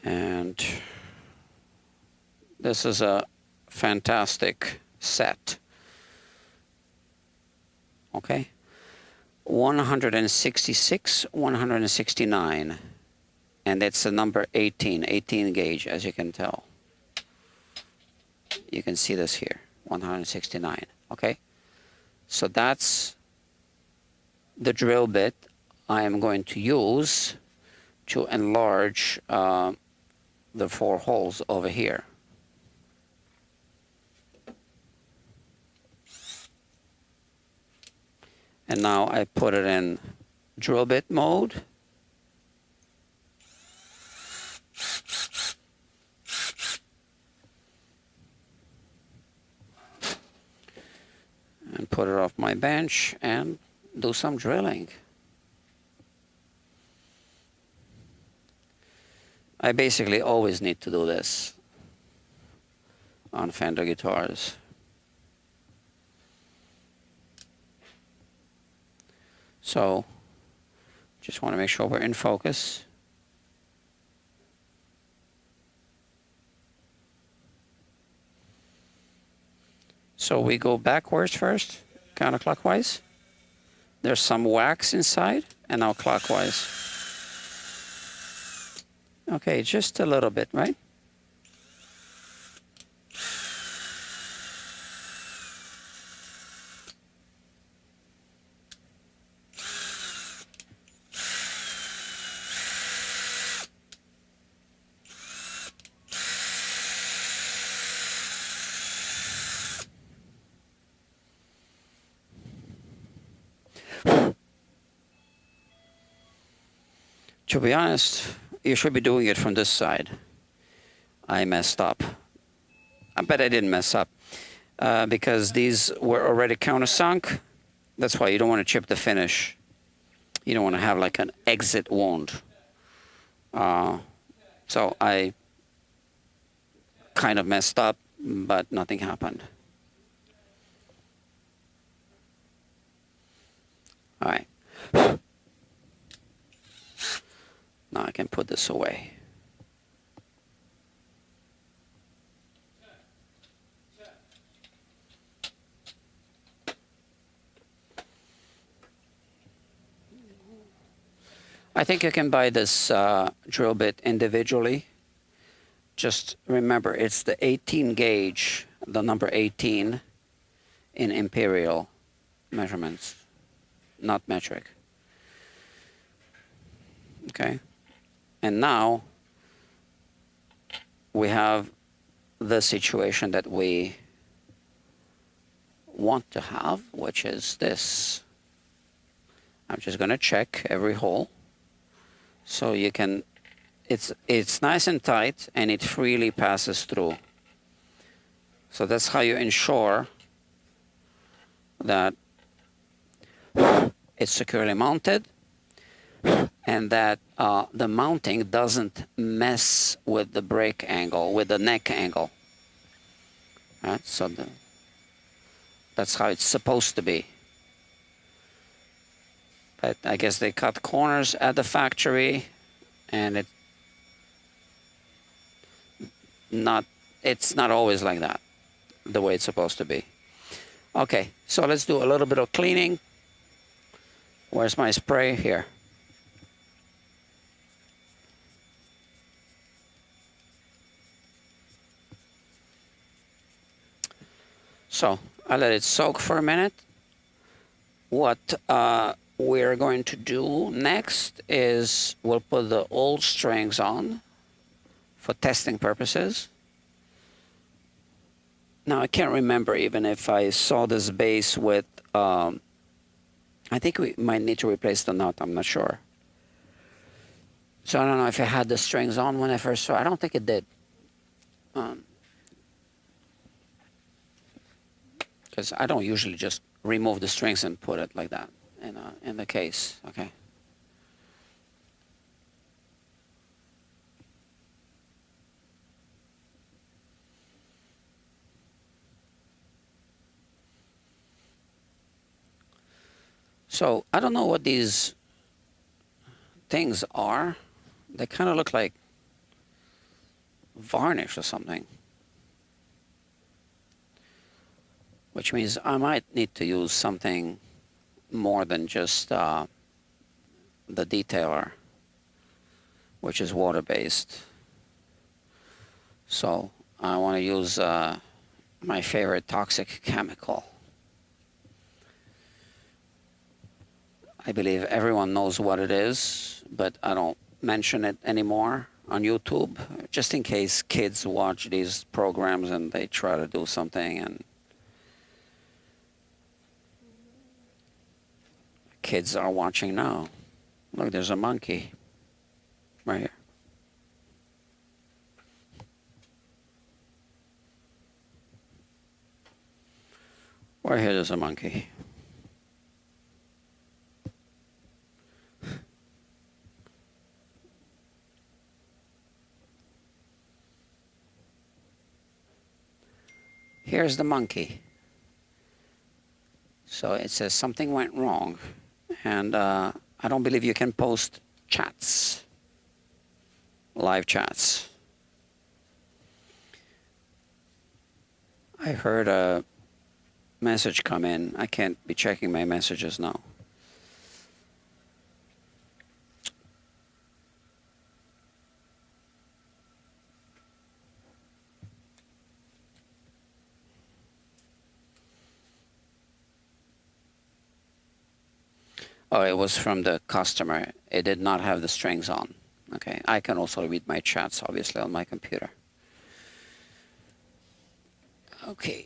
And this is a fantastic set. Okay, 166, 169, and it's the number 18 gauge, as you can tell. You can see this here, 169. Okay, so that's the drill bit I am going to use to enlarge the 4 holes over here. And now I put it in drill bit mode. And put it off my bench and do some drilling. I basically always need to do this on Fender guitars. So, just want to make sure we're in focus. So we go backwards first, counterclockwise. There's some wax inside, and now clockwise. Okay, just a little bit, right? To be honest, you should be doing it from this side. I messed up. But I didn't mess up because these were already countersunk. That's why you don't want to chip the finish. You don't want to have like an exit wound. So I kind of messed up, but nothing happened. All right. Now I can put this away. I think you can buy this drill bit individually. Just remember, it's the 18 gauge, the number 18 in imperial measurements, not metric. Okay. And now we have the situation that we want to have, which is this. I'm just going to check every hole so you can, it's nice and tight and it freely passes through. So that's how you ensure that it's securely mounted and that the mounting doesn't mess with the brake angle, with the neck angle. Right? So that's how it's supposed to be. But I guess they cut corners at the factory, and it's not always like that, the way it's supposed to be. Okay, so let's do a little bit of cleaning. Where's my spray? Here. So I let it soak for a minute. What we're going to do next is we'll put the old strings on for testing purposes. Now I can't remember even if I saw this bass with, I think we might need to replace the nut, I'm not sure. So I don't know if it had the strings on when I first saw it. I don't think it did. Because I don't usually just remove the strings and put it like that in the case, okay? So I don't know what these things are. They kind of look like varnish or something. Which means I might need to use something more than just the detailer, which is water-based. So I want to use my favorite toxic chemical. I believe everyone knows what it is, but I don't mention it anymore on YouTube, just in case kids watch these programs and they try to do something and kids are watching now. Look, there's a monkey right here. Right here, there's a monkey. Here's the monkey. So it says something went wrong. And I don't believe you can post chats, live chats. I heard a message come in. I can't be checking my messages now. Oh, it was from the customer. It did not have the strings on. Okay, I can also read my chats, obviously, on my computer. Okay.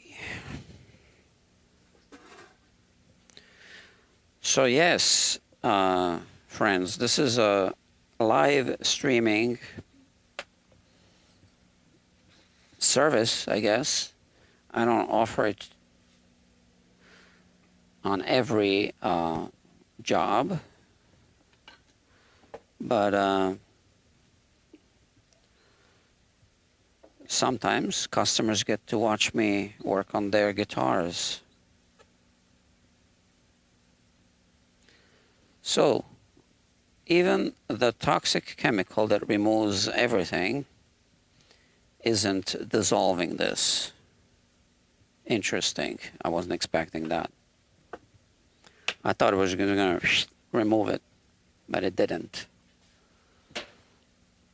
So yes, friends, this is a live streaming service, I guess. I don't offer it on every job, but sometimes customers get to watch me work on their guitars. So even the toxic chemical that removes everything isn't dissolving this. Interesting. I wasn't expecting that. I thought it was going to remove it, but it didn't.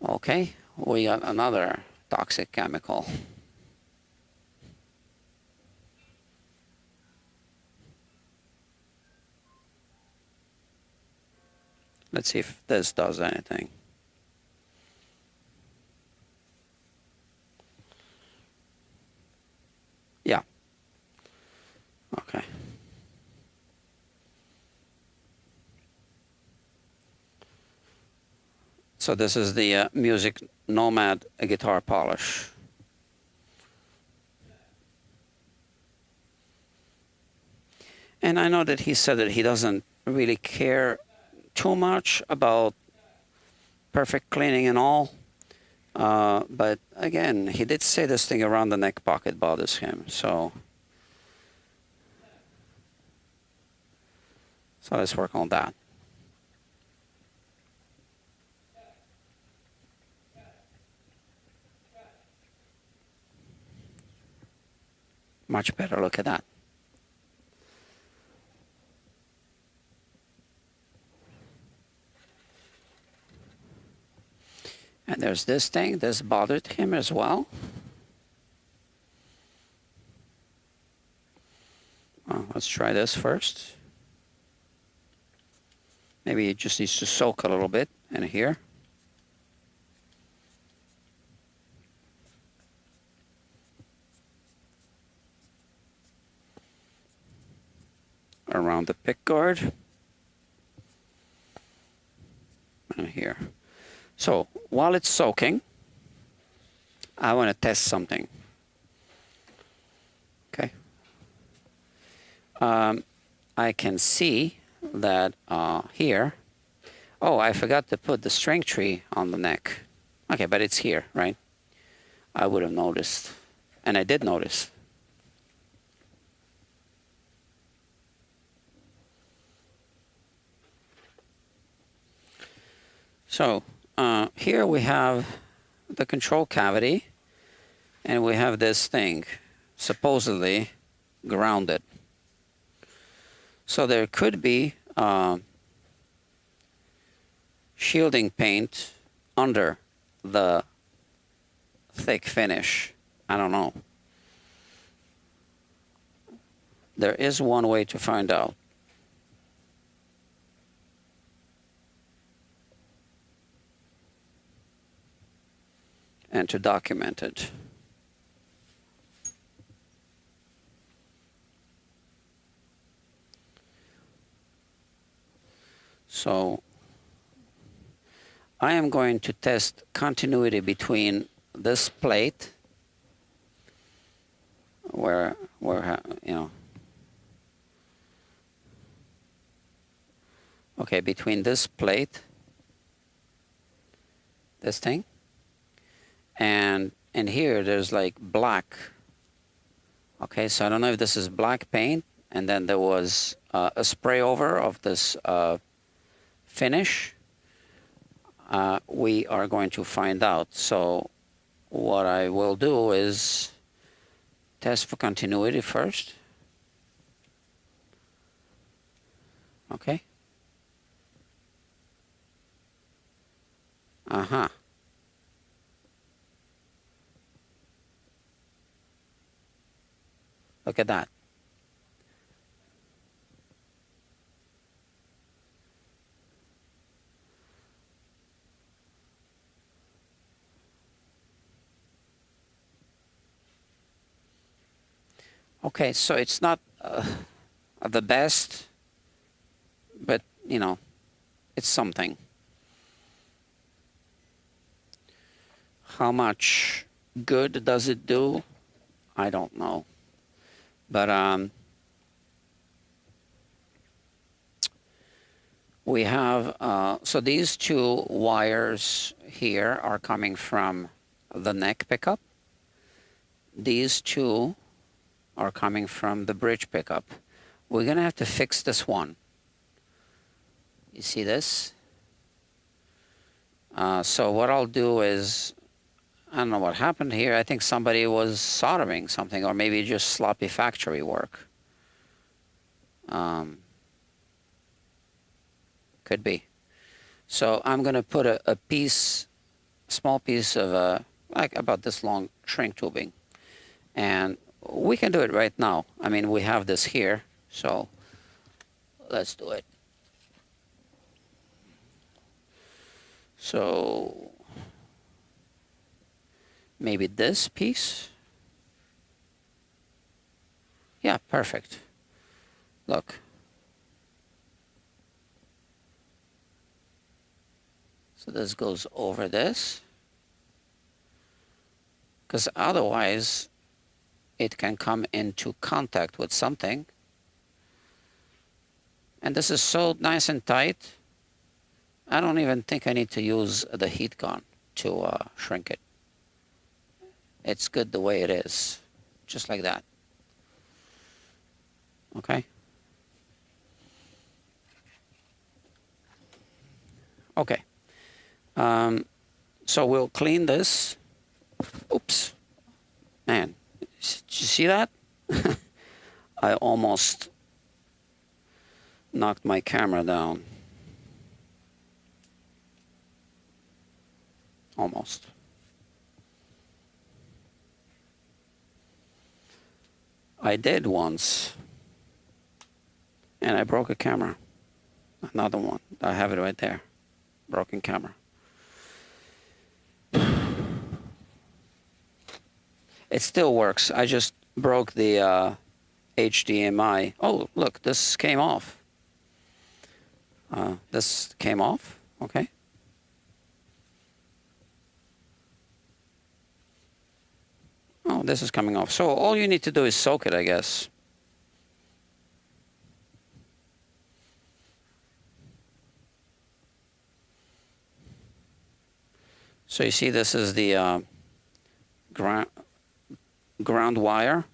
Okay, we got another toxic chemical. Let's see if this does anything. Yeah. Okay. So this is the Music Nomad guitar polish. And I know that he said that he doesn't really care too much about perfect cleaning and all. But again, he did say this thing around the neck pocket bothers him. So let's work on that. Much better, look at that. And there's this thing, this bothered him as well. Well, let's try this first. Maybe it just needs to soak a little bit in here. Around the pick guard. And here. So while it's soaking, I want to test something. Okay. I can see that here. Oh, I forgot to put the string tree on the neck. Okay, but it's here, right? I would have noticed. And I did notice. So here we have the control cavity, and we have this thing supposedly grounded. So there could be shielding paint under the thick finish. I don't know. There is one way to find out. And to document it. So I am going to test continuity between this plate, where you know, okay, between this plate, this thing, and here there's like black. Okay, so I don't know if this is black paint, and then there was a spray over of this finish. We are going to find out. So what I will do is test for continuity first. Okay. Uh-huh. Look at that. Okay, so it's not the best, but, you know, it's something. How much good does it do? I don't know. But we have, so these two wires here are coming from the neck pickup. These two are coming from the bridge pickup. We're going to have to fix this one. You see this? So what I'll do is, I don't know what happened here. I think somebody was soldering something, or maybe just sloppy factory work. Could be. So I'm going to put a piece, small piece of like about this long shrink tubing. And we can do it right now. I mean, we have this here, so let's do it. So maybe this piece. Yeah, perfect. Look. So this goes over this, because otherwise it can come into contact with something. And this is so nice and tight, I don't even think I need to use the heat gun to shrink it. It's good the way it is, just like that. Okay? Okay. So we'll clean this. Oops. Man, did you see that? I almost knocked my camera down. Almost. I did once, and I broke a camera. Another one. I have it right there. Broken camera. It still works. I just broke the HDMI. Oh, look, this came off. This came off. Okay. Oh, this is coming off. So all you need to do is soak it, I guess. So you see this is the ground wire.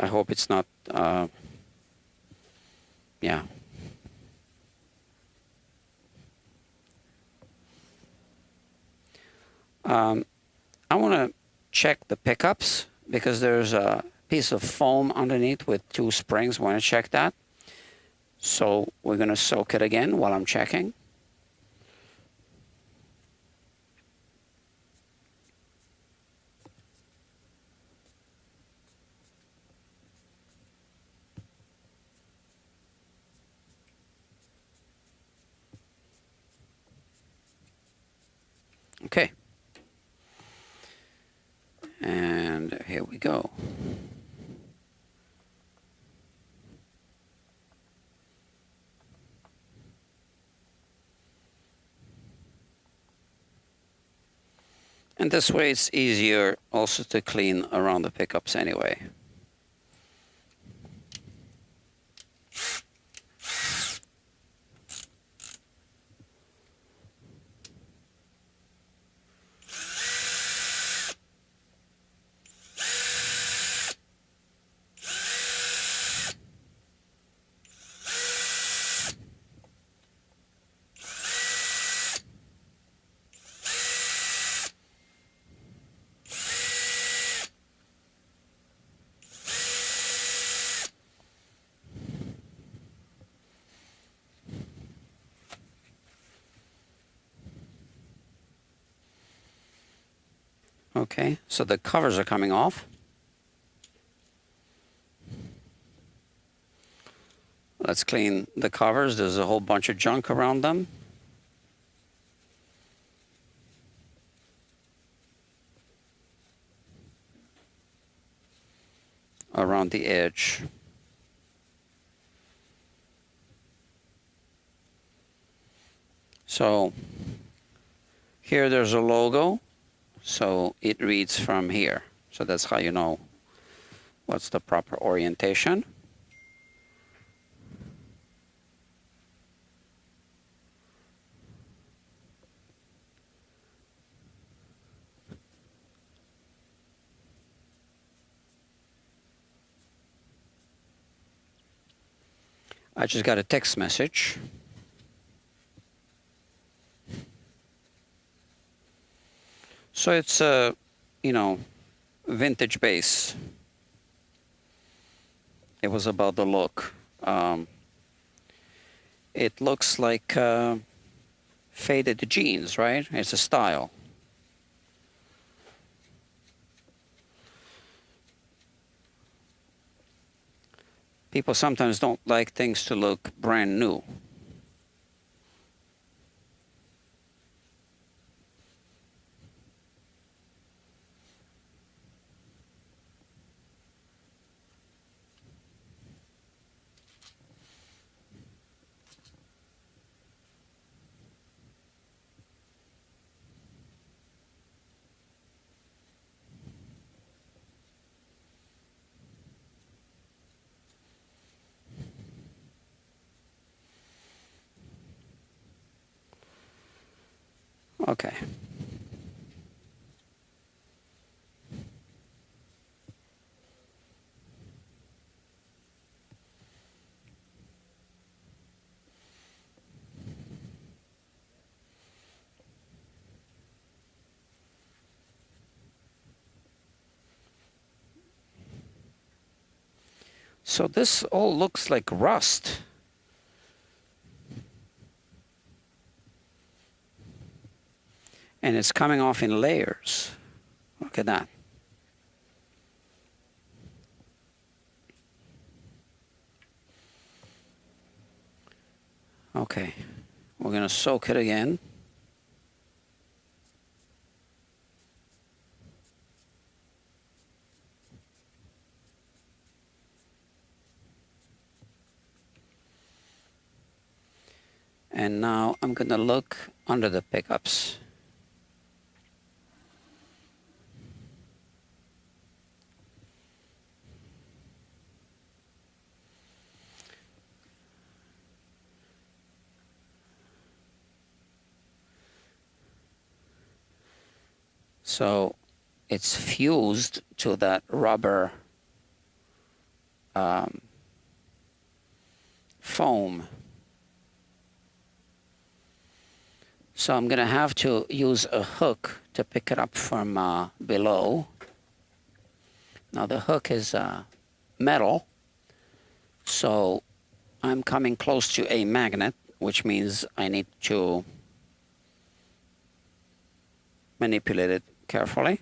I hope it's not, yeah. I want to check the pickups because there's a piece of foam underneath with 2 springs. I want to check that. So we're going to soak it again while I'm checking. Okay. And here we go. And this way it's easier also to clean around the pickups anyway. Okay, so the covers are coming off. Let's clean the covers. There's a whole bunch of junk around them. Around the edge. So here there's a logo. So it reads from here. So that's how you know what's the proper orientation. I just got a text message. So it's a, you know, vintage bass. It was about the look. It looks like faded jeans, right? It's a style. People sometimes don't like things to look brand new. Okay. So this all looks like rust. And it's coming off in layers. Look at that. Okay, we're going to soak it again. And now I'm going to look under the pickups. So it's fused to that rubber foam. So I'm going to have to use a hook to pick it up from below. Now the hook is metal, so I'm coming close to a magnet, which means I need to manipulate it carefully.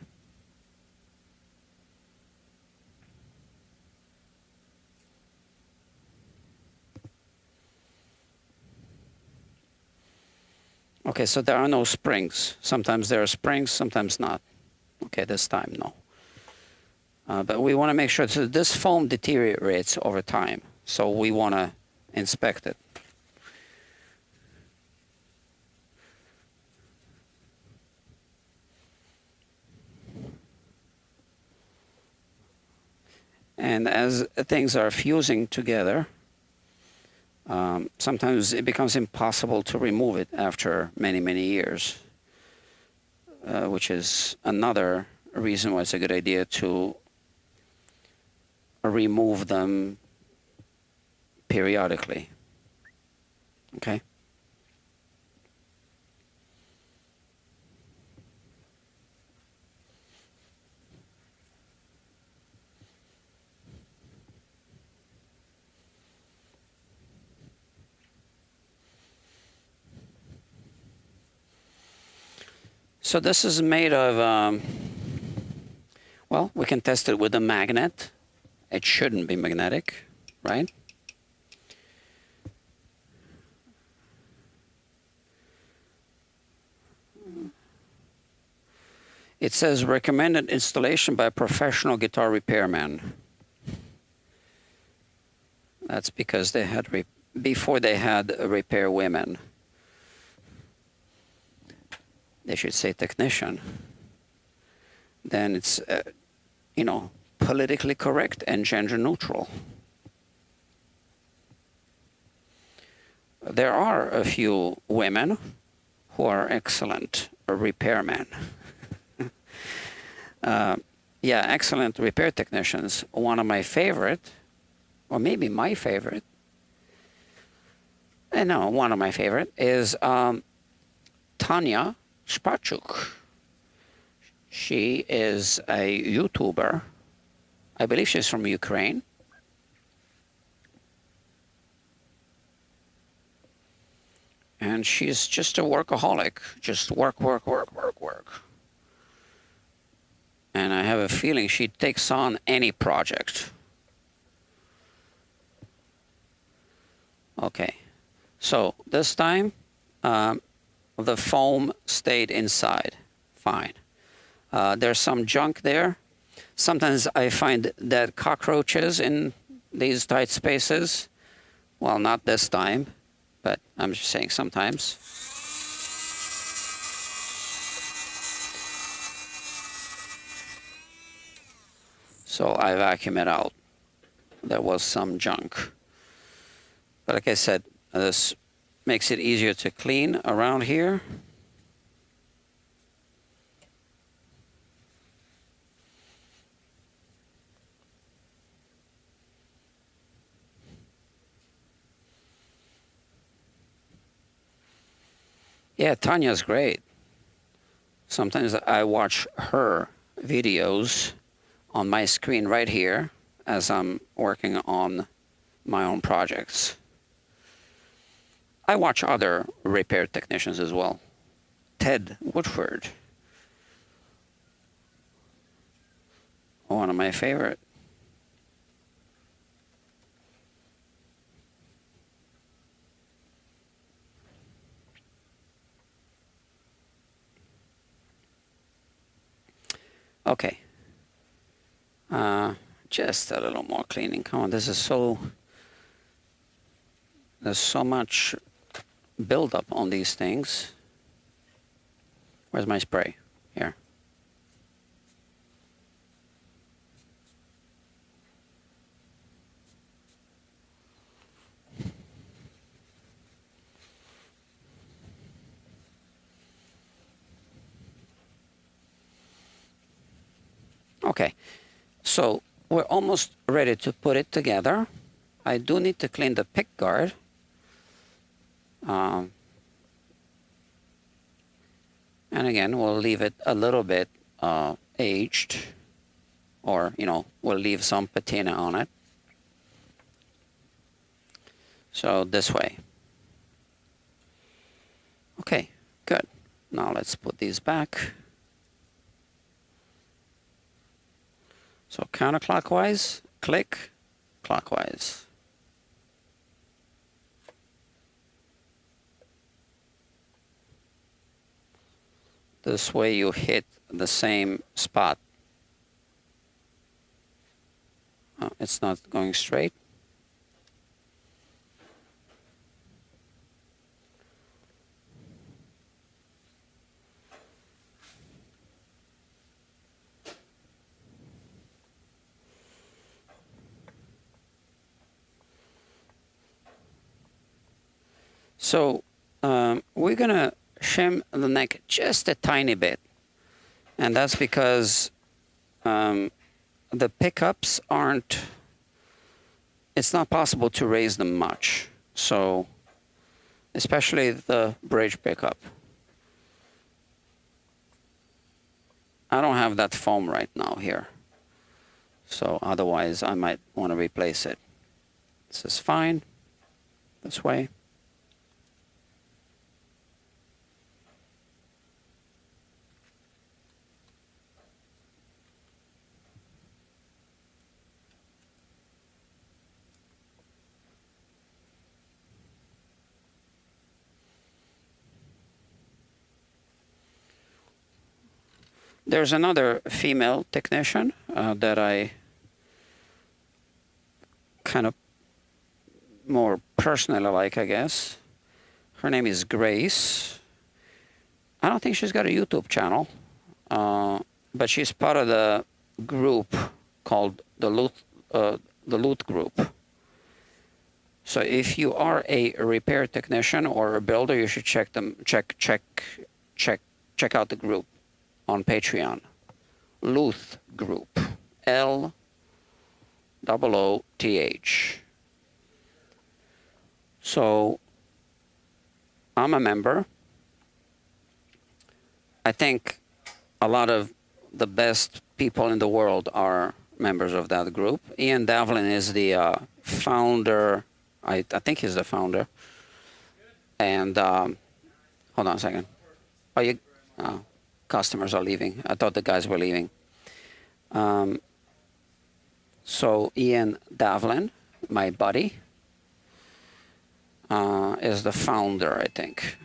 Okay, so there are no springs. Sometimes there are springs, sometimes not. Okay, this time, no. But we want to make sure that this foam deteriorates over time, so we want to inspect it. And as things are fusing together, sometimes it becomes impossible to remove it after many, many years, which is another reason why it's a good idea to remove them periodically. Okay? So this is made of, well, we can test it with a magnet. It shouldn't be magnetic, right? It says recommended installation by a professional guitar repairman. That's because they had, before they had repair women. They should say technician. Then it's, you know, politically correct and gender neutral. There are a few women who are excellent repairmen. Yeah, excellent repair technicians. One of my favorite, or maybe my favorite, no, one of my favorite is Tanya Spachuk. She is a YouTuber. I believe she's from Ukraine. And she's just a workaholic. Just work, work, work, work, work. And I have a feeling she takes on any project. Okay, so this time the foam stayed inside, fine. There's some junk there. Sometimes I find dead cockroaches in these tight spaces. Well, not this time, but I'm just saying sometimes. So I vacuum it out. There was some junk. But like I said, this makes it easier to clean around here. Yeah, Tanya's great. Sometimes I watch her videos on my screen right here as I'm working on my own projects. I watch other repair technicians as well. Ted Woodford, one of my favorite. Okay. Just a little more cleaning. Come on, this is so... There's so much buildup on these things. Where's my spray? Here. Okay, so we're almost ready to put it together. I do need to clean the pick guard. And again, we'll leave it a little bit aged, or, you know, we'll leave some patina on it. So this way. Okay, good. Now let's put these back. So counterclockwise, click, clockwise. This way you hit the same spot. Oh, it's not going straight. So we're gonna shim the neck just a tiny bit, and that's because the pickups aren't, it's not possible to raise them much. So especially the bridge pickup. I don't have that foam right now here. So otherwise I might want to replace it. This is fine, this way. There's another female technician that I kind of more personally like, I guess. Her name is Grace. I don't think she's got a YouTube channel, but she's part of the group called the Loot Group. So if you are a repair technician or a builder, you should check out the group on Patreon. Luth Group. L-O-O-T-H. So I'm a member. I think a lot of the best people in the world are members of that group. Ian Davlin is the founder. I think he's the founder. And hold on a second. Are you? Customers are leaving. I thought the guys were leaving. So Ian Davlin, my buddy, is the founder, I think.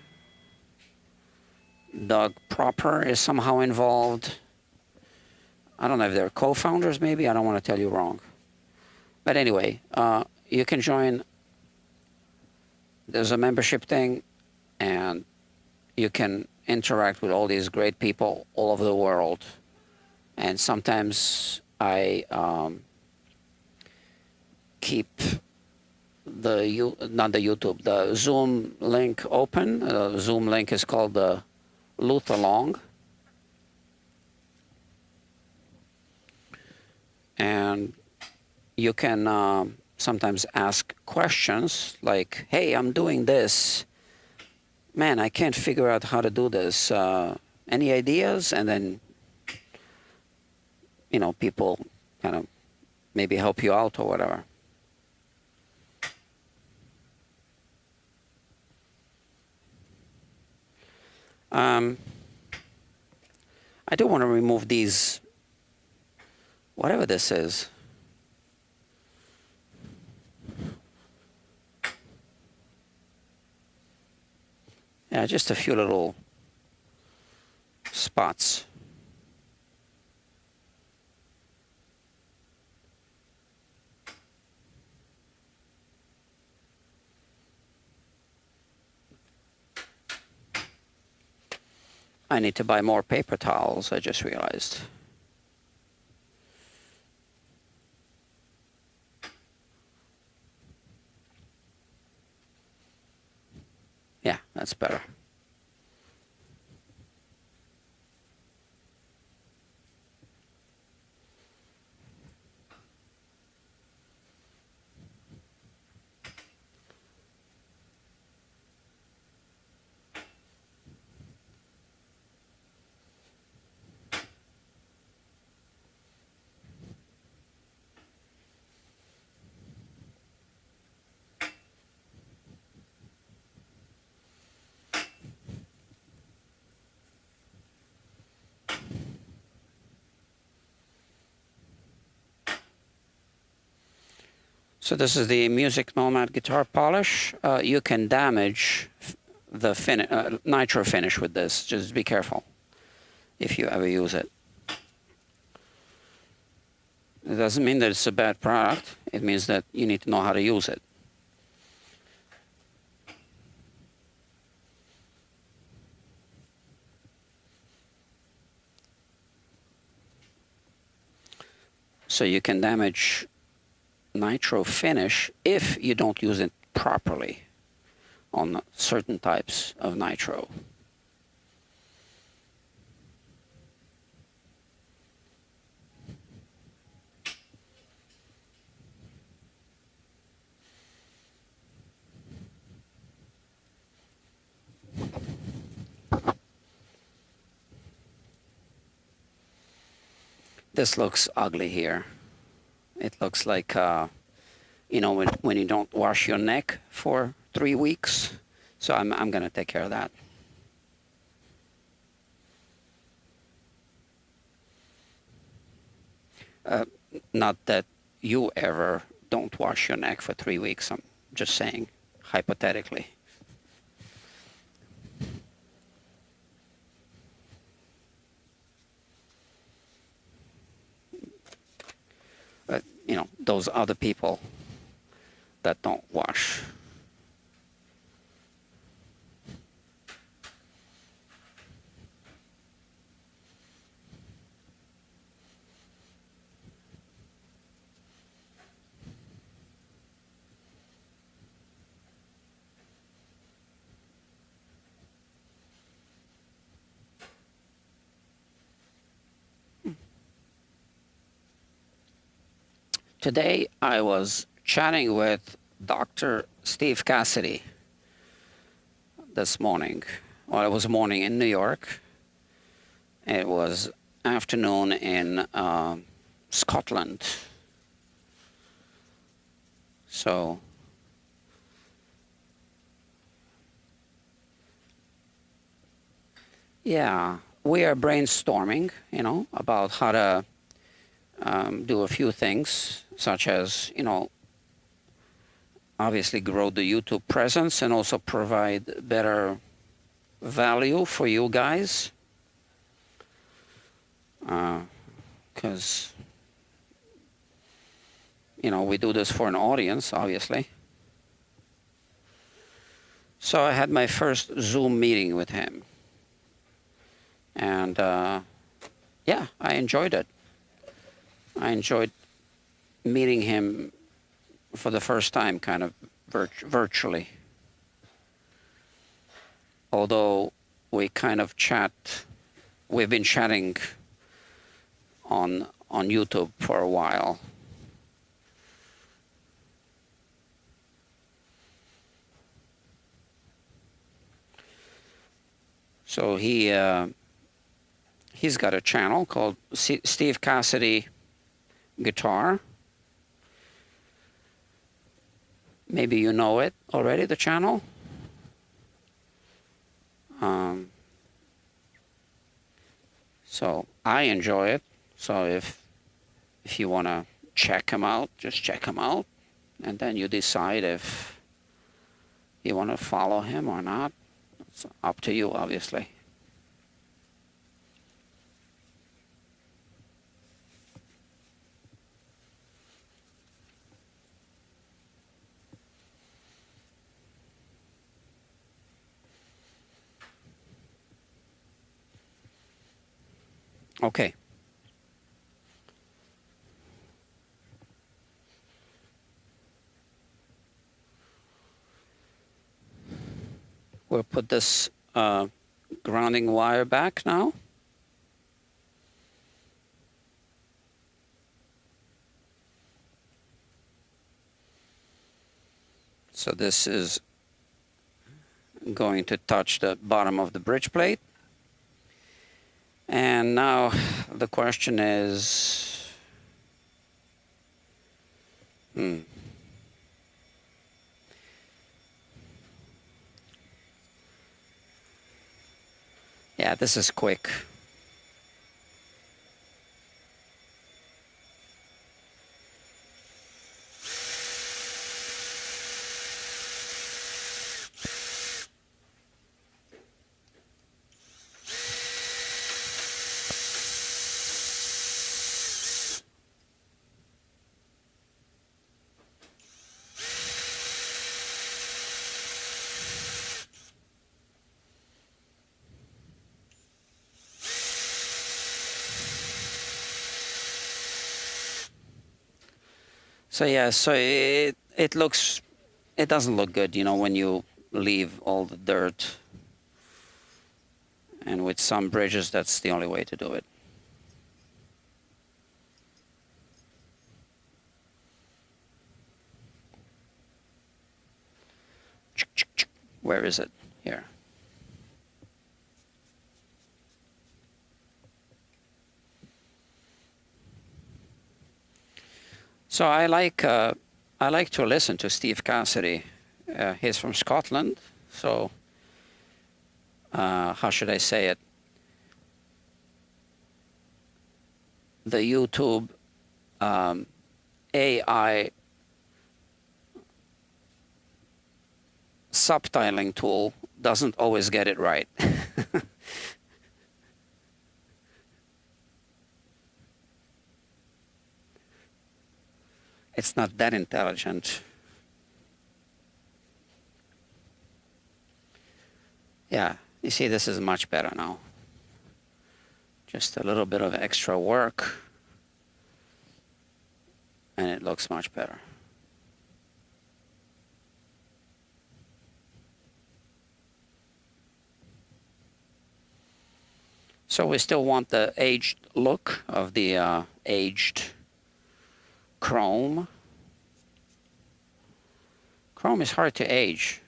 Doug Proper is somehow involved. I don't know if they're co-founders, maybe. I don't want to tell you wrong. But anyway, you can join. There's a membership thing, and you can interact with all these great people all over the world. And sometimes I keep not the YouTube, the Zoom link open. The Zoom link is called the Luth Along. And you can sometimes ask questions like, hey, I'm doing this. Man, I can't figure out how to do this. Any ideas? And then, people kind of maybe help you out or whatever. I do want to remove these, whatever this is. Yeah, just a few little spots. I need to buy more paper towels, I just realized. Yeah, that's better. So this is the Music Nomad guitar polish. You can damage the nitro finish with this. Just be careful if you ever use it. It doesn't mean that it's a bad product. It means that you need to know how to use it. So you can damage nitro finish if you don't use it properly on certain types of nitro. This looks ugly here. It looks like, when you don't wash your neck for 3 weeks. So I'm going to take care of that. Not that you ever don't wash your neck for 3 weeks. I'm just saying, hypothetically. But, those other people that don't wash. Today I was chatting with Dr. Steve Cassidy this morning. Well, it was morning in New York. It was afternoon in Scotland. So yeah, we are brainstorming, about how to do a few things, such as, obviously grow the YouTube presence and also provide better value for you guys. Because, we do this for an audience, obviously. So I had my first Zoom meeting with him. And, yeah, I enjoyed it. I enjoyed meeting him for the first time, kind of virtually. Although we've been chatting on YouTube for a while. So he's got a channel called Steve Cassidy Guitar. Maybe you know it already, the channel. So I enjoy it. So if you want to check him out, just check him out. And then you decide if you want to follow him or not. It's up to you, obviously. Okay. We'll put this grounding wire back now. So this is going to touch the bottom of the bridge plate. And now the question is, yeah, this is quick. So yeah, so it doesn't look good, when you leave all the dirt. And with some bridges, that's the only way to do it. Where is it? Here. So I like to listen to Steve Cassidy. He's from Scotland, so how should I say it? The YouTube AI subtitling tool doesn't always get it right. It's not that intelligent. Yeah, you see, this is much better now. Just a little bit of extra work, and it looks much better. So we still want the aged look of the aged chrome. Chrome is hard to age.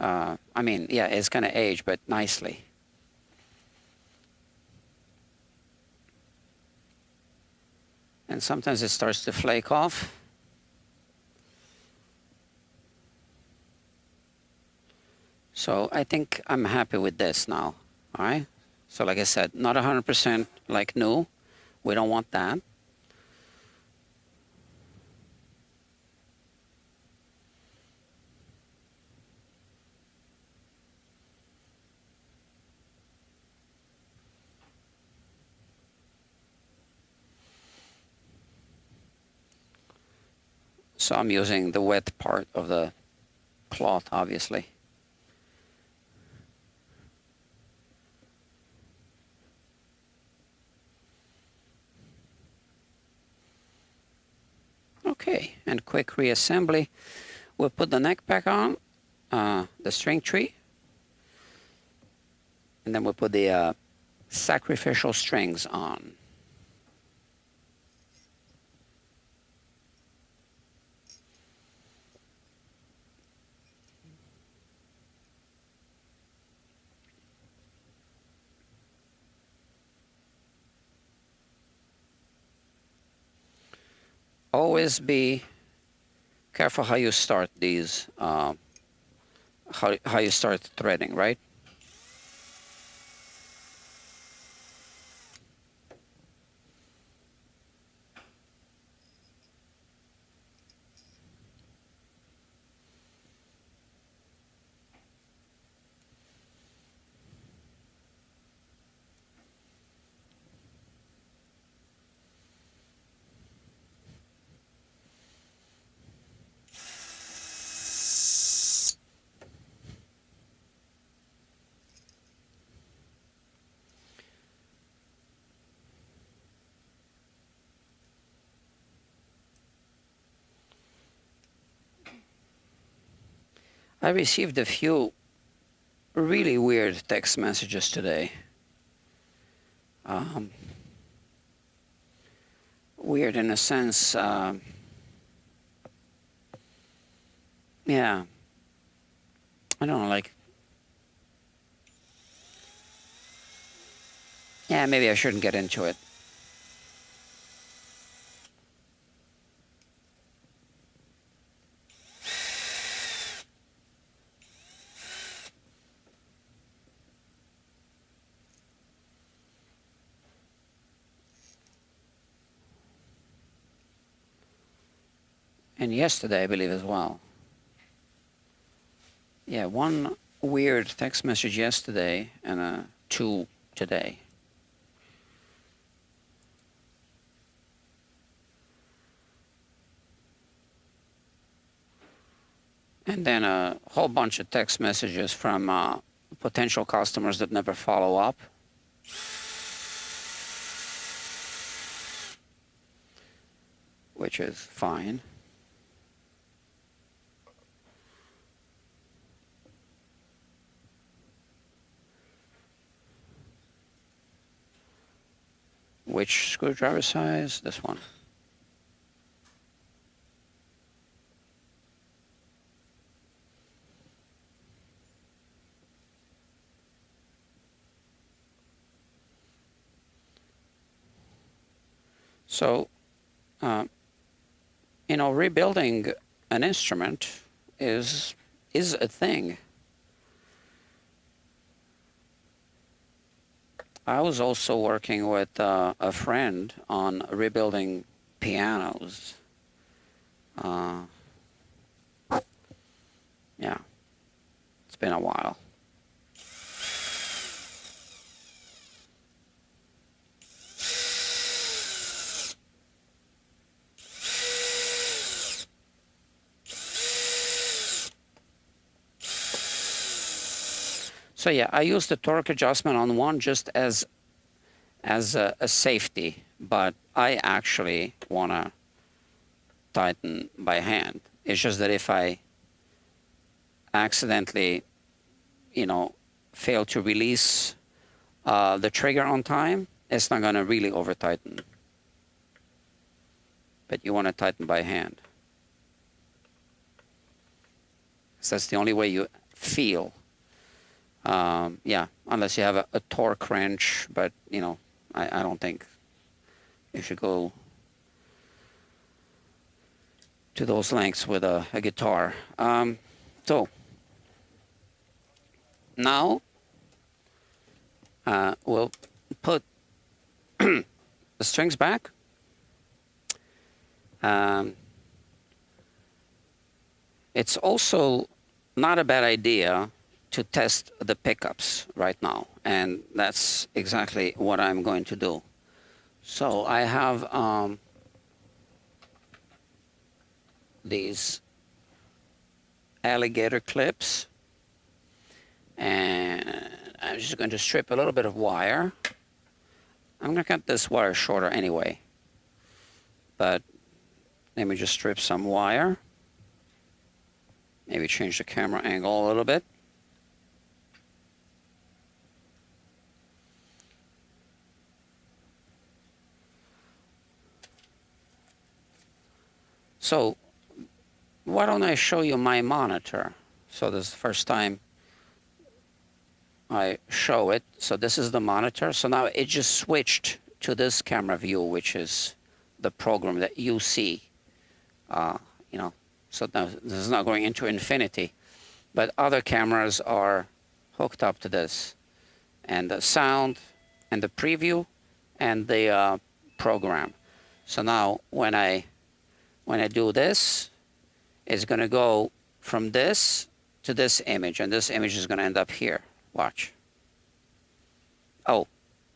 I mean, yeah, it's going to age, but nicely. And sometimes it starts to flake off. So I think I'm happy with this now, all right? So like I said, not 100% like new. We don't want that. So I'm using the wet part of the cloth, obviously. Okay, and quick reassembly. We'll put the neck back on, the string tree, and then we'll put the sacrificial strings on. Always be careful how you start these, how you start threading, right? I received a few really weird text messages today. Weird in a sense, yeah, I don't know, like, yeah, maybe I shouldn't get into it. And yesterday, I believe, as well. Yeah, one weird text message yesterday and two today. And then a whole bunch of text messages from potential customers that never follow up. Which is fine. Which screwdriver size? This one. So, you know, rebuilding an instrument is a thing. I was also working with a friend on rebuilding pianos. Yeah, it's been a while. So yeah, I use the torque adjustment on one just as a safety, but I actually want to tighten by hand. It's just that if I accidentally, you know, fail to release the trigger on time, it's not going to really over tighten. But you want to tighten by hand. So that's the only way you feel. Yeah, unless you have a torque wrench, but you know, I don't think you should go to those lengths with a guitar. So now we'll put the strings back. It's also not a bad idea to test the pickups right now, and that's exactly what I'm going to do. So I have these alligator clips, and I'm just going to strip a little bit of wire. I'm going to cut this wire shorter anyway, but let me just strip some wire. Maybe change the camera angle a little bit. So why don't I show you my monitor? So this is the first time I show it. So this is the monitor. So now it just switched to this camera view, which is the program that you see. You know, so now this is not going into infinity, but other cameras are hooked up to this, and the sound and the preview and the program. So now when I do this, it's going to go from this to this image, and this image is going to end up here. Watch. Oh,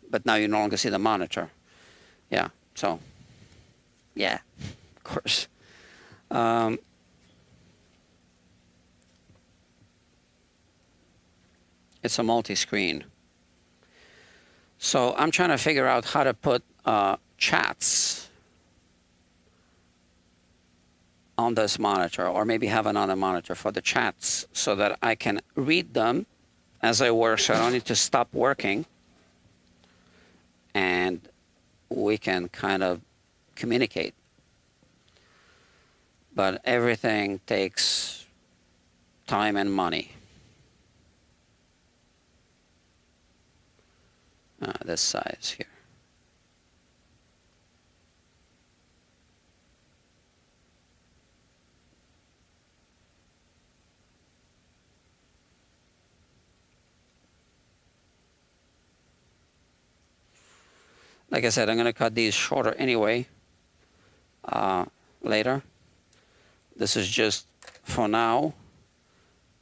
but now you no longer see the monitor. Yeah, so, yeah, of course. It's a multi-screen. So I'm trying to figure out how to put chats on this monitor, or maybe have another monitor for the chats so that I can read them as I work, so I don't need to stop working, and we can kind of communicate. But everything takes time and money. This size here. Like I said, I'm going to cut these shorter anyway, later. This is just for now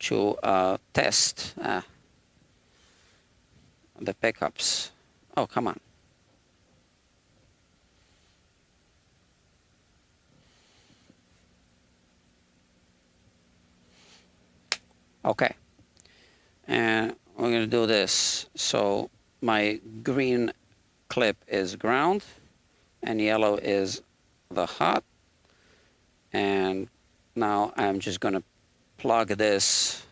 to test the pickups. Oh, come on. Okay. And we're going to do this. So my green clip is ground, and yellow is the hot. And now I'm just going to plug this.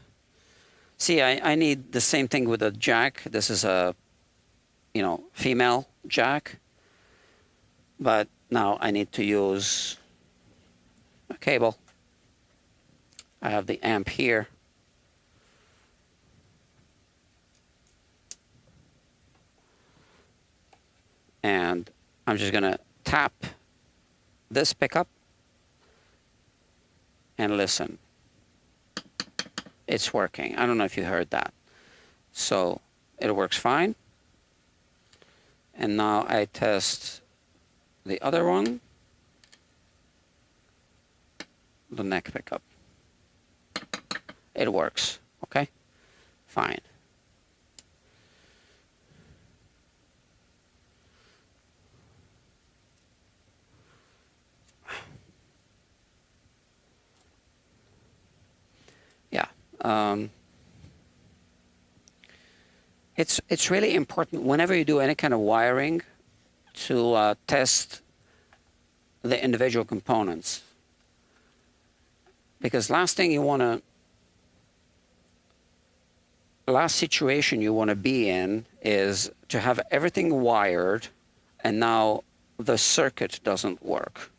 See, I need the same thing with the jack. This is a, you know, female jack. But now I need to use a cable. I have the amp here. And I'm just going to tap this pickup and listen. It's working. I don't know if you heard that. So it works fine. And now I test the other one, the neck pickup. It works. Okay? Fine. It's really important whenever you do any kind of wiring to test the individual components, because last situation you want to be in is to have everything wired, and now the circuit doesn't work,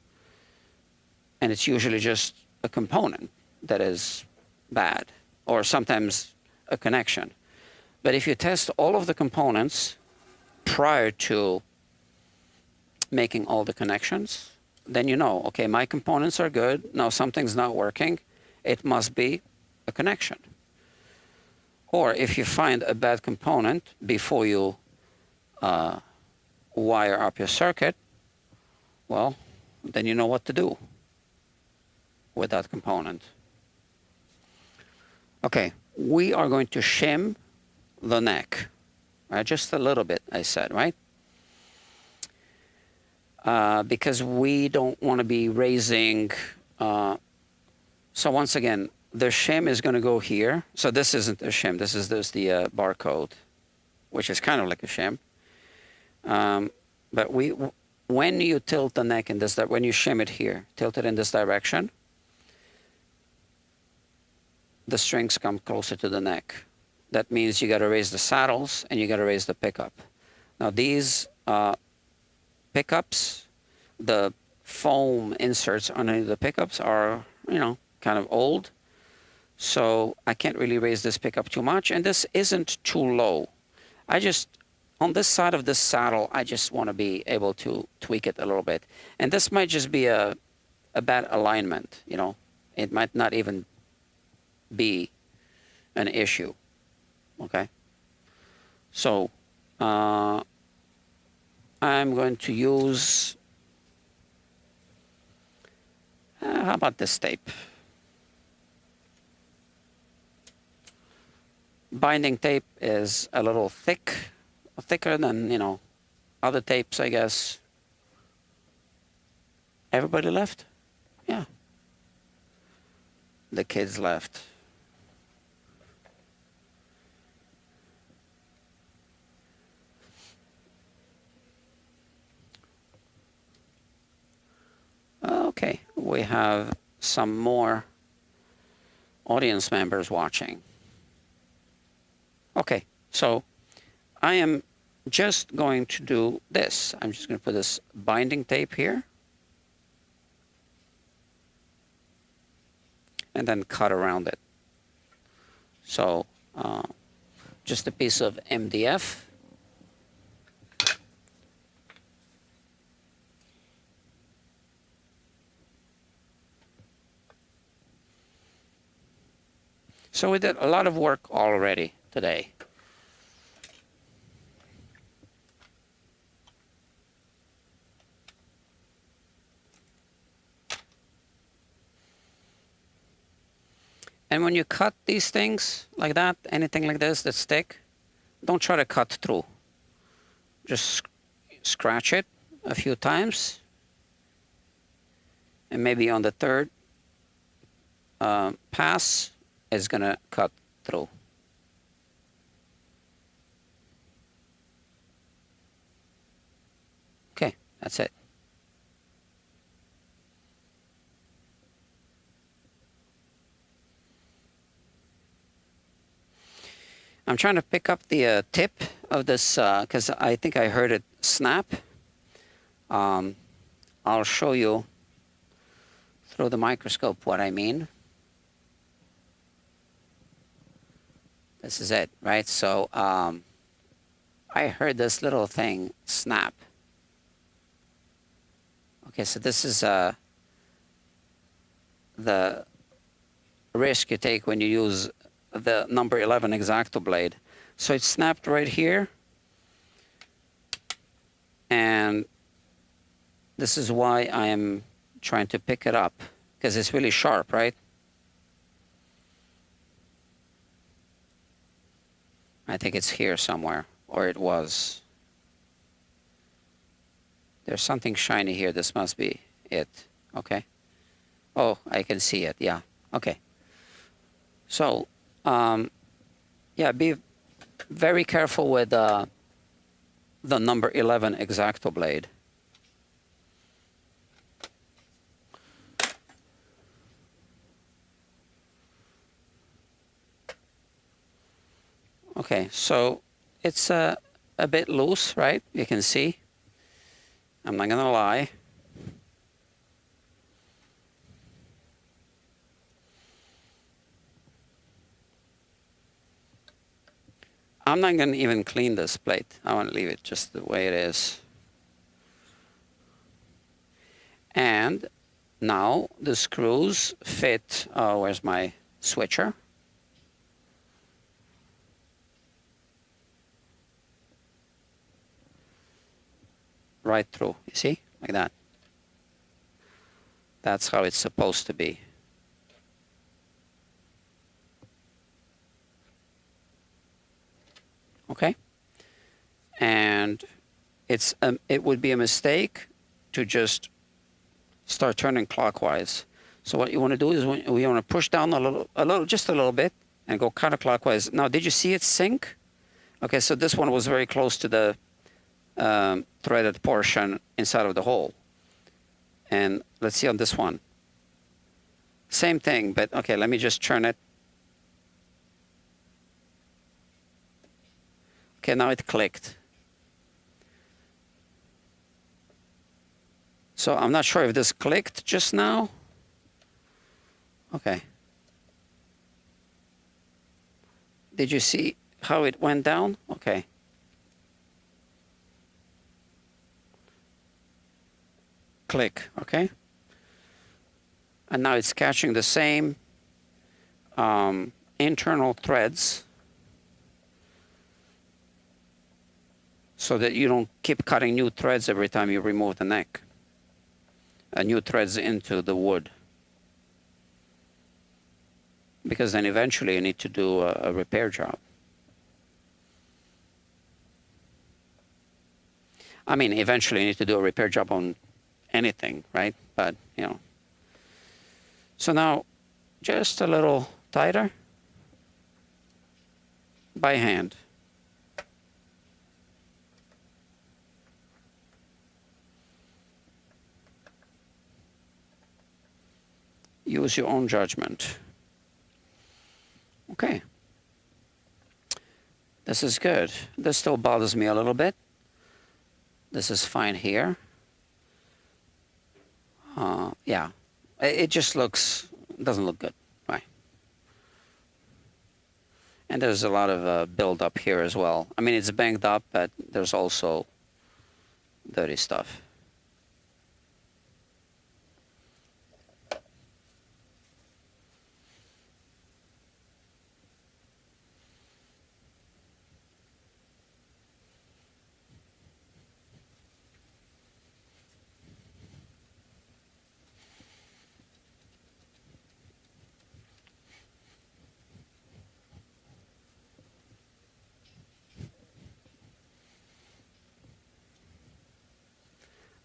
and it's usually just a component that is bad, or sometimes a connection. But if you test all of the components prior to making all the connections, then you know, okay, my components are good. Now something's not working. It must be a connection. Or if you find a bad component before you wire up your circuit, well, then you know what to do with that component. Okay, we are going to shim the neck, right? Just a little bit, I said, right? Because we don't want to be raising So once again, the shim is going to go here. So this isn't a shim. This is the barcode, which is kind of like a shim. But when you tilt the neck in this, when you shim it here, tilt it in this direction, the strings come closer to the neck. That means you got to raise the saddles and you got to raise the pickup. Now these pickups, the foam inserts on the pickups are, you know, kind of old. So I can't really raise this pickup too much, and this isn't too low. I just, on this side of this saddle, I just want to be able to tweak it a little bit. And this might just be a bad alignment, you know. It might not even be an issue, okay? So I'm going to use, how about this tape? Binding tape is a little thicker than, you know, other tapes, I guess. Everybody left? Yeah. The kids left. Okay, we have some more audience members watching. Okay, so I am just going to do this. I'm just going to put this binding tape here. And then cut around it. So just a piece of MDF. So we did a lot of work already today. And when you cut these things like that, anything like this that stick, don't try to cut through. Just scratch it a few times. And maybe on the third pass, it's going to cut through. Okay, that's it. I'm trying to pick up the tip of this because I think I heard it snap. I'll show you through the microscope what I mean. This is it, right? So I heard this little thing snap. Okay, so this is the risk you take when you use the number 11 X-Acto blade. So it snapped right here. And this is why I am trying to pick it up, because it's really sharp, right? I think it's here somewhere, or it was. There's something shiny here. This must be it. Okay. Oh, I can see it. Yeah. Okay. So, yeah, be very careful with the number 11 X-Acto blade. Okay, so it's a bit loose, right? You can see. I'm not gonna lie. I'm not gonna even clean this plate. I want to leave it just the way it is. And now the screws fit. Oh, where's my switcher? Right through, you see, like that. That's how it's supposed to be. Okay, and it would be a mistake to just start turning clockwise. So what you want to do is we want to push down just a little bit, and go counterclockwise. Now, did you see it sink? Okay, so this one was very close to the threaded portion inside of the hole. And let's see on this one. Same thing, but okay, let me just turn it. Okay, now it clicked. So I'm not sure if this clicked just now. Okay. Did you see how it went down? Okay. Click, okay? And now it's catching the same internal threads so that you don't keep cutting new threads every time you remove the neck. New threads into the wood. Because then eventually you need to do a repair job. I mean, eventually you need to do a repair job on anything, right? But, you know. So now, just a little tighter by hand. Use your own judgment. Okay. This is good. This still bothers me a little bit. This is fine here. Yeah. It just doesn't look good. Right. And there's a lot of build up here as well. I mean, it's banged up, but there's also dirty stuff.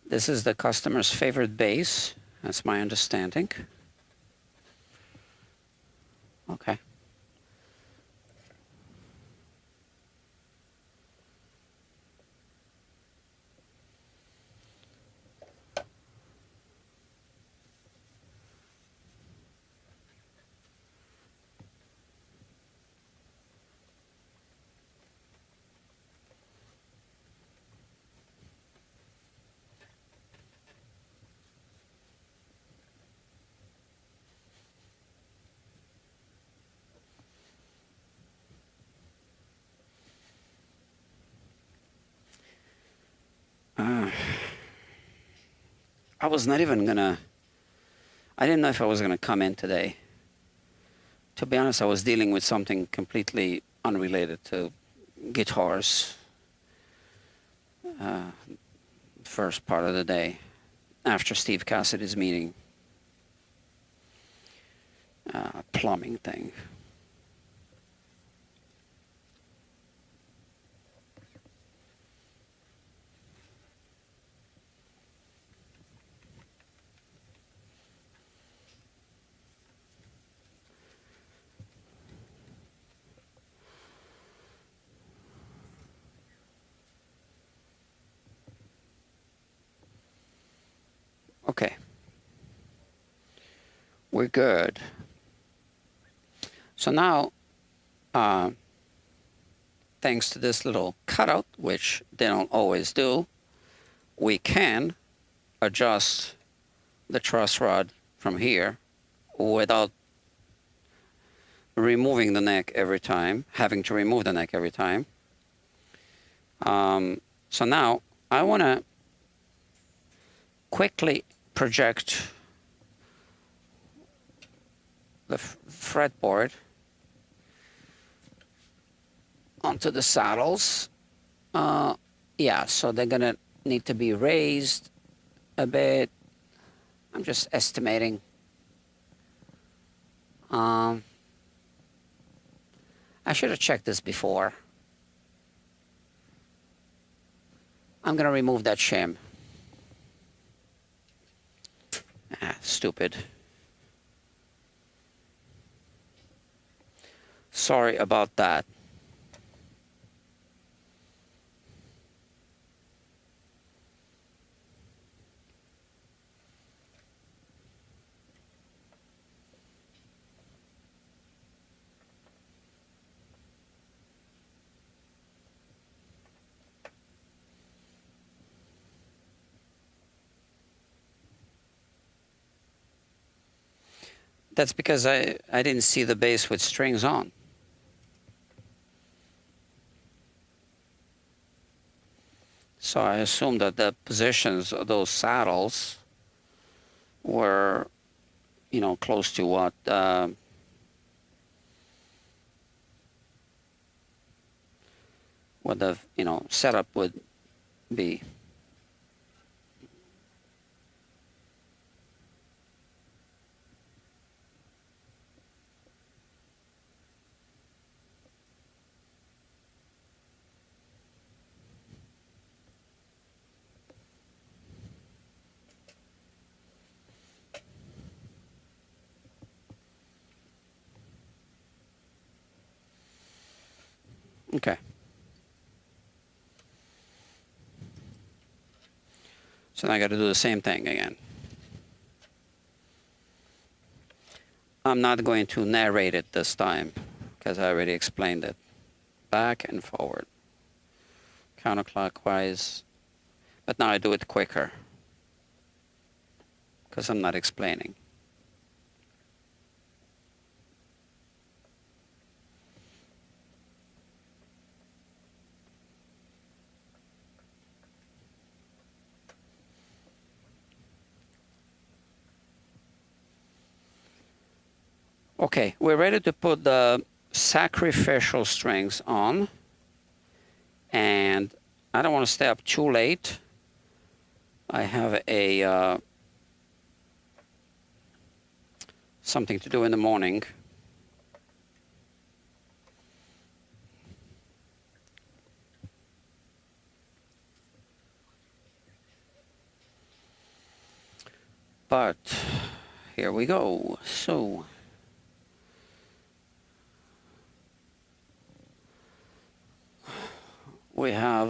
This is the customer's favorite bass. That's my understanding. Okay. I was not even gonna, I didn't know if I was gonna come in today. To be honest, I was dealing with something completely unrelated to guitars. First part of the day, after Steve Cassidy's meeting. Plumbing thing. Okay. We're good. So now, thanks to this little cutout, which they don't always do, we can adjust the truss rod from here without removing the neck every time, having to remove the neck every time. So now I want to quickly project the fretboard onto the saddles. Yeah, so they're gonna need to be raised a bit. I'm just estimating. I should have checked this before. I'm gonna remove that shim. Stupid. Sorry about that. That's because I didn't see the bass with strings on. So I assumed that the positions of those saddles were, you know, close to what the setup would be. Okay. So now I got to do the same thing again. I'm not going to narrate it this time because I already explained it. Back and forward, counterclockwise, but now I do it quicker because I'm not explaining. Okay, we're ready to put the sacrificial strings on, and I don't want to stay up too late. I have a something to do in the morning. But here we go. So we have,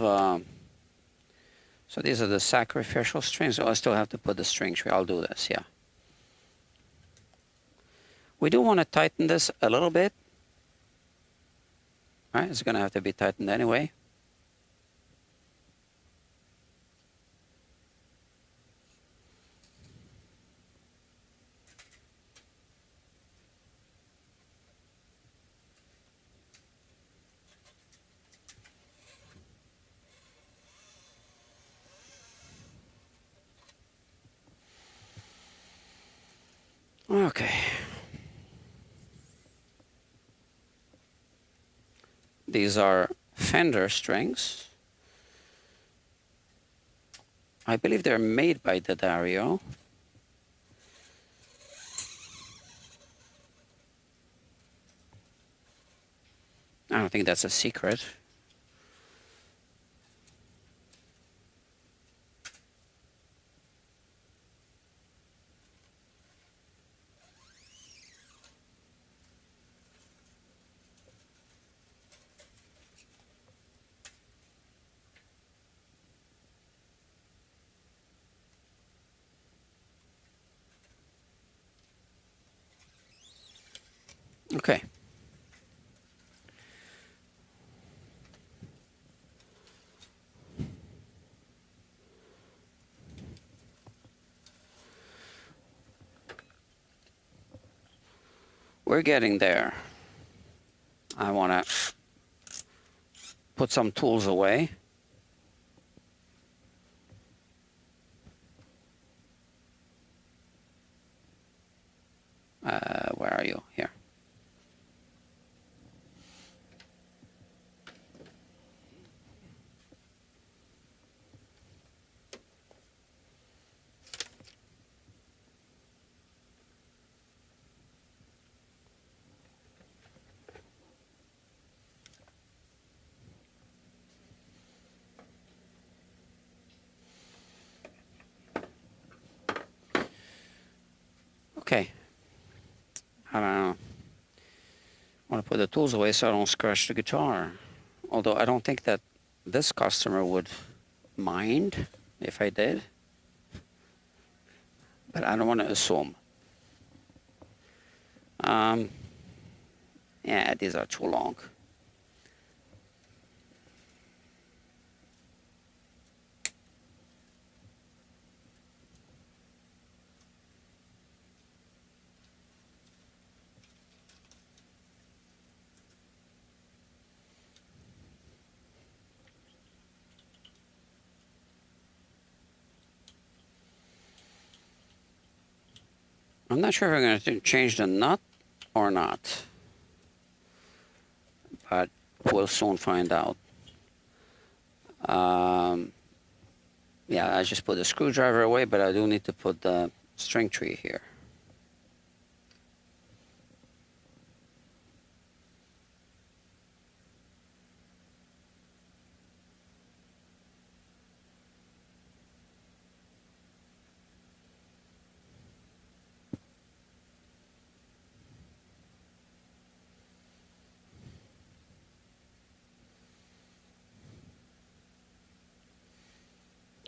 so these are the sacrificial strings. So I still have to put the string tree. I'll do this, yeah. We do want to tighten this a little bit. All right, it's going to have to be tightened anyway. Okay. These are Fender strings. I believe they're made by D'Addario. I don't think that's a secret. Okay. We're getting there. I want to put some tools away. Where are you? Here. Okay. put the tools away so I don't scratch the guitar. Although I don't think that this customer would mind if I did, but I don't want to assume. Yeah, these are too long. I'm not sure if I'm going to change the nut or not, but we'll soon find out. Yeah, I just put the screwdriver away, but I do need to put the string tree here.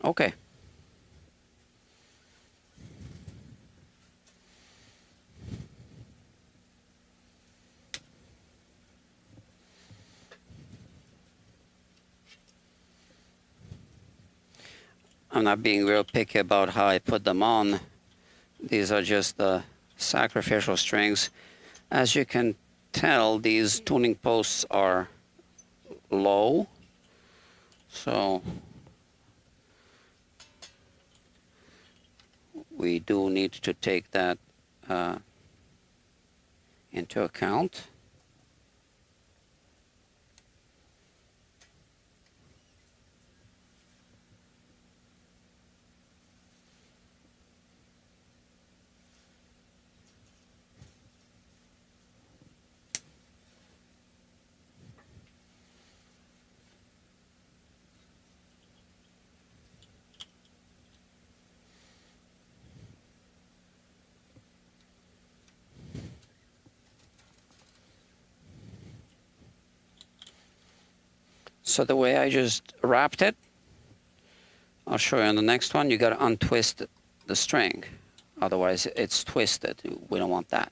Okay. I'm not being real picky about how I put them on. These are just the sacrificial strings. As you can tell, these tuning posts are low, so we do need to take that into account. So the way I just wrapped it, I'll show you on the next one. You got to untwist the string, otherwise it's twisted. We don't want that.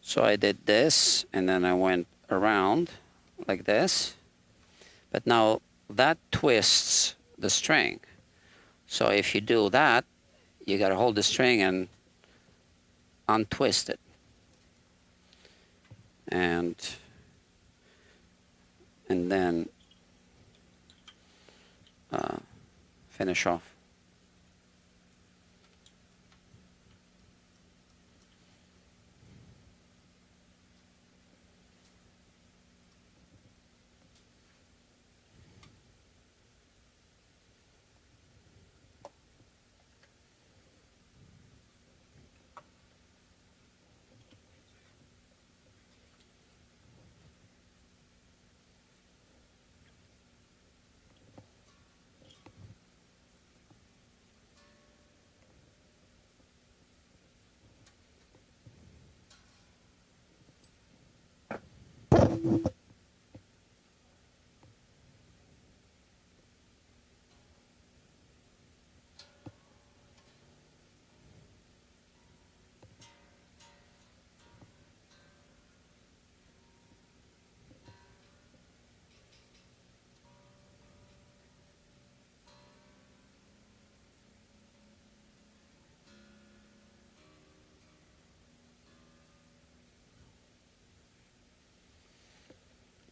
So I did this, and then I went around like this. But now that twists the string. So if you do that, you got to hold the string and untwist it. And then finish off.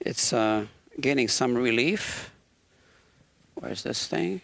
It's getting some relief. Where's this thing?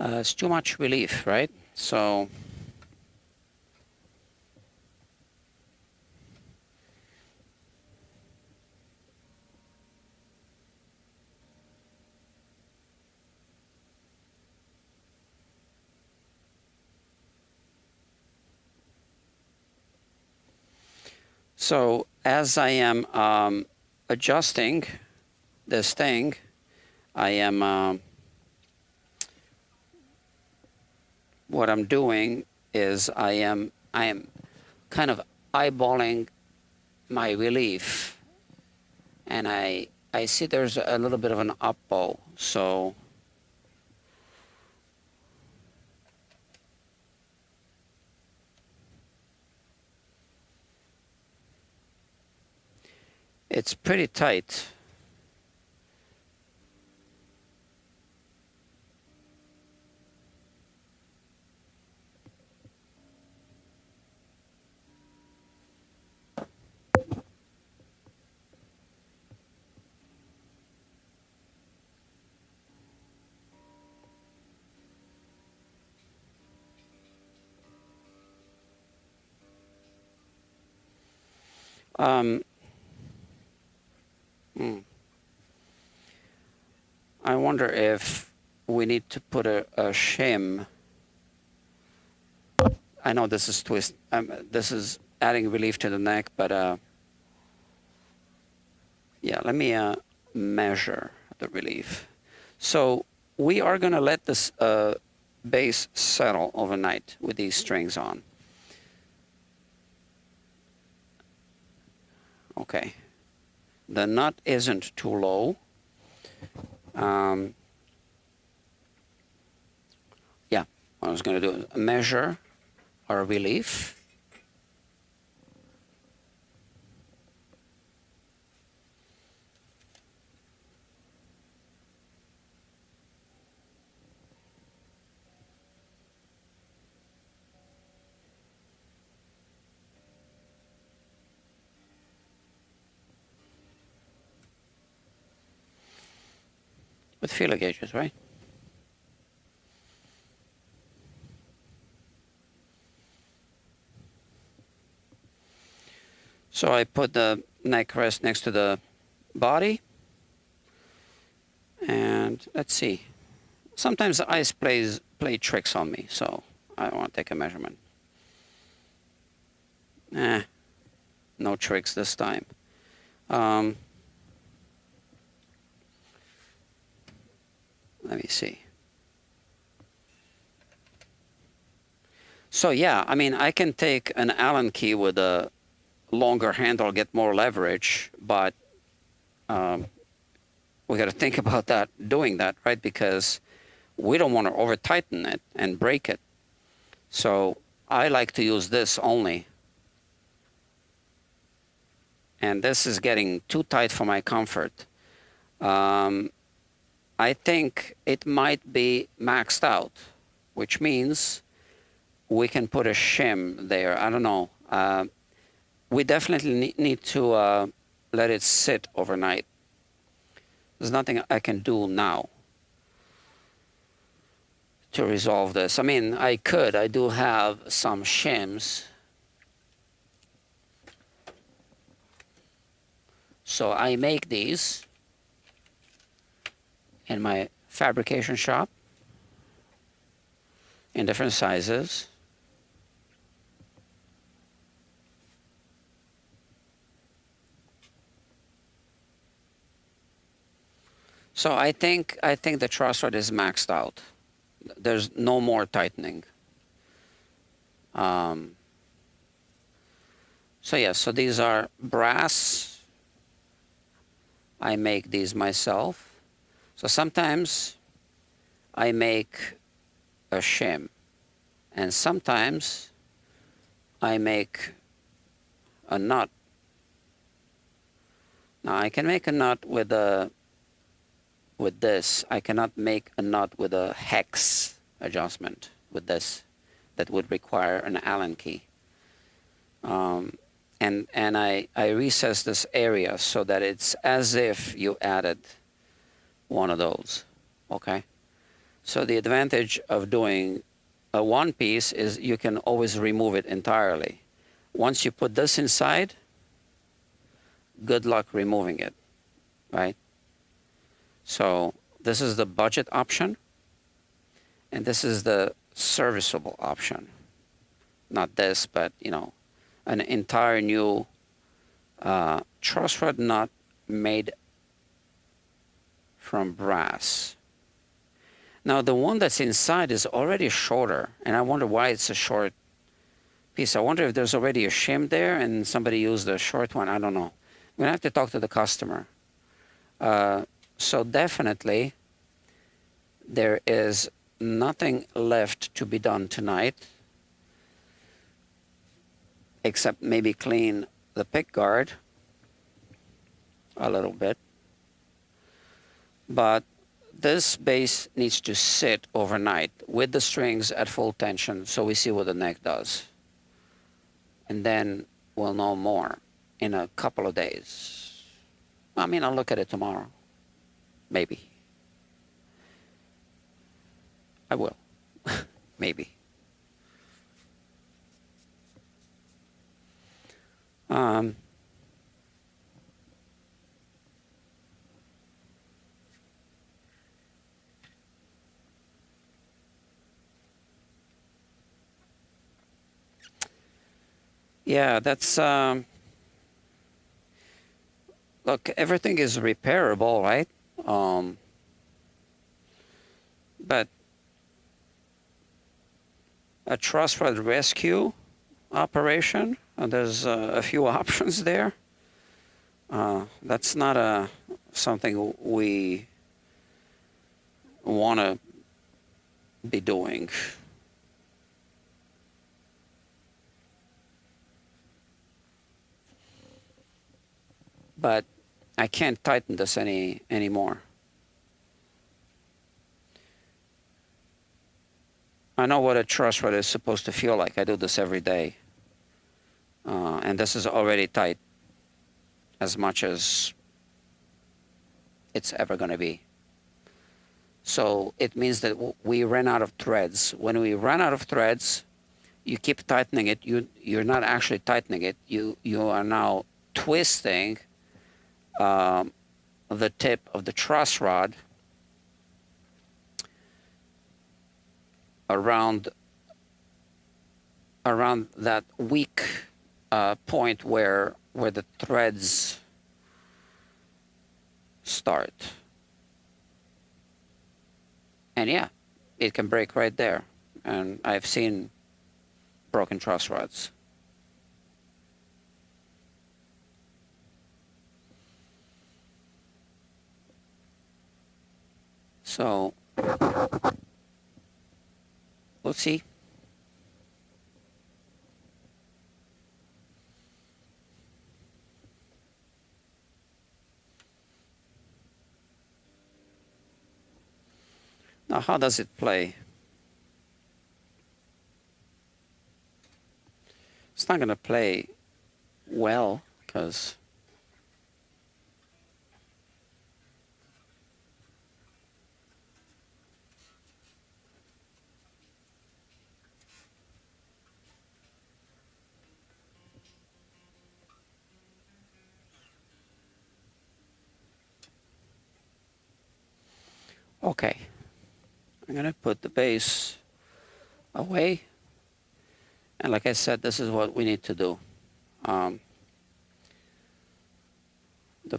It's too much relief, right? So as I am adjusting this thing, I am what I'm doing is I am kind of eyeballing my relief, and I see there's a little bit of an up bow, so it's pretty tight. I wonder if we need to put a shim. I know this is twist. This is adding relief to the neck, but yeah, let me measure the relief. So we are going to let this bass settle overnight with these strings on. Okay. The nut isn't too low. Yeah, what I was going to do is measure our relief. With feeler gauges, right? So I put the neck rest next to the body, and let's see. Sometimes the ice play tricks on me, so I want to take a measurement. No tricks this time. Let me see. So yeah, I mean, I can take an Allen key with a longer handle, get more leverage, but we got to think about that, doing that, right? Because we don't want to over tighten it and break it. So I like to use this only. And this is getting too tight for my comfort. I think it might be maxed out, which means we can put a shim there. I don't know. We definitely need to let it sit overnight. There's nothing I can do now to resolve this. I mean, I do have some shims. So I make these in my fabrication shop in different sizes. So I think the truss rod is maxed out. There's no more tightening. So yeah, so these are brass. I make these myself. So sometimes I make a shim, and sometimes I make a nut. Now I can make a nut with this. I cannot make a nut with a hex adjustment with this. That would require an Allen key. And I recess this area so that it's as if you added one of those, okay? So the advantage of doing a one piece is you can always remove it entirely. Once you put this inside, good luck removing it, right? So this is the budget option, and this is the serviceable option. Not this, but you know, an entire new truss rod nut made from brass. Now the one that's inside is already shorter, and I wonder why it's a short piece. I wonder if there's already a shim there and somebody used a short one. I don't know. I'm gonna have to talk to the customer. So definitely there is nothing left to be done tonight except maybe clean the pick guard a little bit. But this bass needs to sit overnight with the strings at full tension so we see what the neck does. And then we'll know more in a couple of days. I mean, I'll look at it tomorrow. Maybe. I will. Maybe. Yeah, that's look, everything is repairable, right? But a truss rod rescue operation, there's a few options there. That's not something we want to be doing. But I can't tighten this anymore. I know what a truss rod is supposed to feel like. I do this every day. And this is already tight as much as it's ever going to be. So it means that we ran out of threads. When we run out of threads, you keep tightening it. You're not actually tightening it. You are now twisting the tip of the truss rod around that weak point where the threads start. And yeah, it can break right there. And I've seen broken truss rods. So we'll see. Now, how does it play? It's not going to play well because okay. I'm going to put the bass away. And like I said, this is what we need to do. The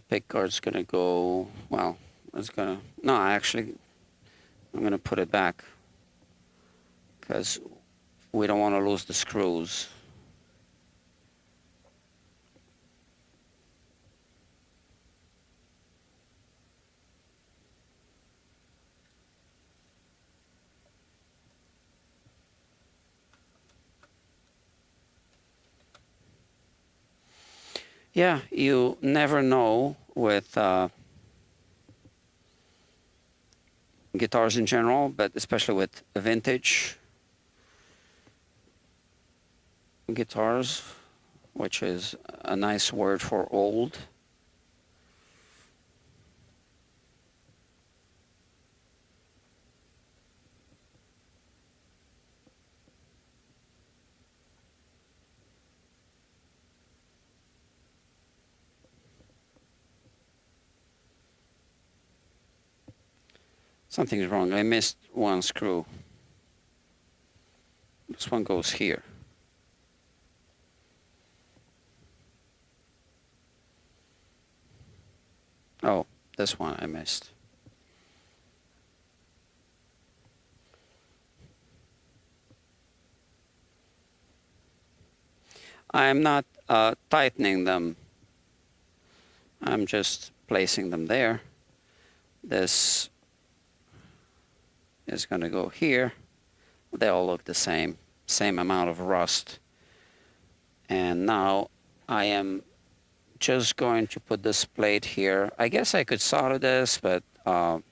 pick guard's going to go, well, it's going to, no, actually, I'm going to put it back because we don't want to lose the screws. Yeah, you never know with guitars in general, but especially with vintage guitars, which is a nice word for old. Something's wrong. I missed one screw. This one goes here. Oh, this one I missed. I'm not tightening them. I'm just placing them there. This is going to go here. They all look the same amount of rust. And now I am just going to put this plate here. I guess I could solder this, but not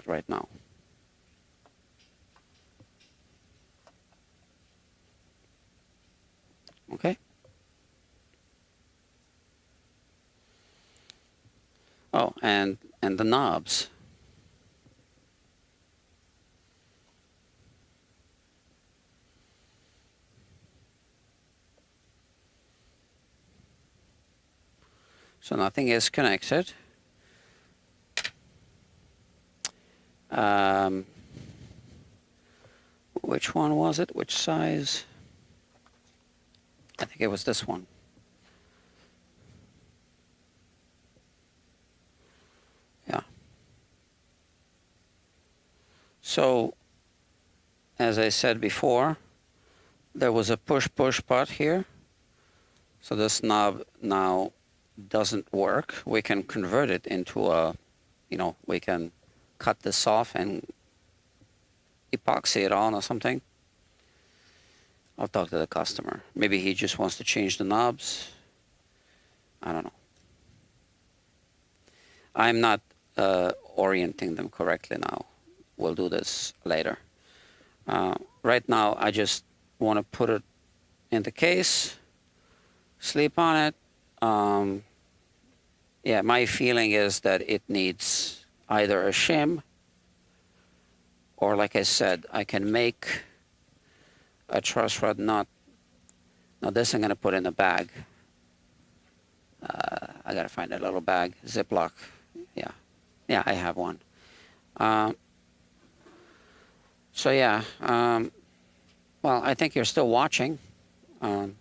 right now. Okay. Oh, and the knobs. So nothing is connected. Which one was it? Which size? I think it was this one. Yeah. So, as I said before, there was a push-push pot here. So this knob now doesn't work. We can convert it into a, we can cut this off and epoxy it on or something. I'll talk to the customer. Maybe he just wants to change the knobs. I don't know. I'm not orienting them correctly now. We'll do this later. Right now, I just want to put it in the case, sleep on it. Yeah, my feeling is that it needs either a shim or, like I said, I can make a truss rod nut. Now this I'm going to put in a bag. I got to find a little bag, Ziploc. Yeah, I have one. So yeah, well, I think you're still watching. I'm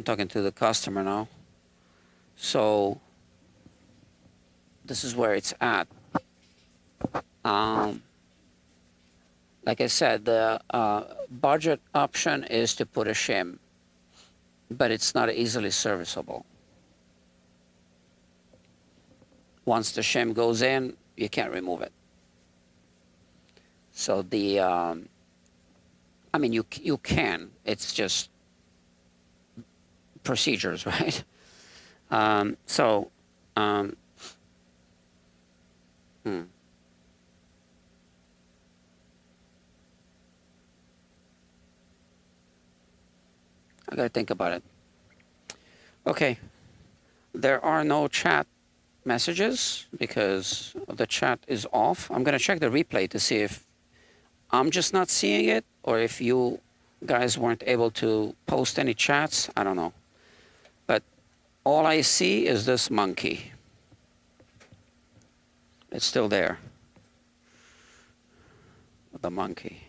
talking to the customer now. So this is where it's at. Like I said, the budget option is to put a shim, but it's not easily serviceable. Once the shim goes in, you can't remove it. So the, I mean, you can. It's just procedures, right? I gotta think about it. Okay, there are no chat messages because the chat is off. I'm gonna check the replay to see if I'm just not seeing it or if you guys weren't able to post any chats. I don't know. But all I see is this monkey. It's still there. The monkey.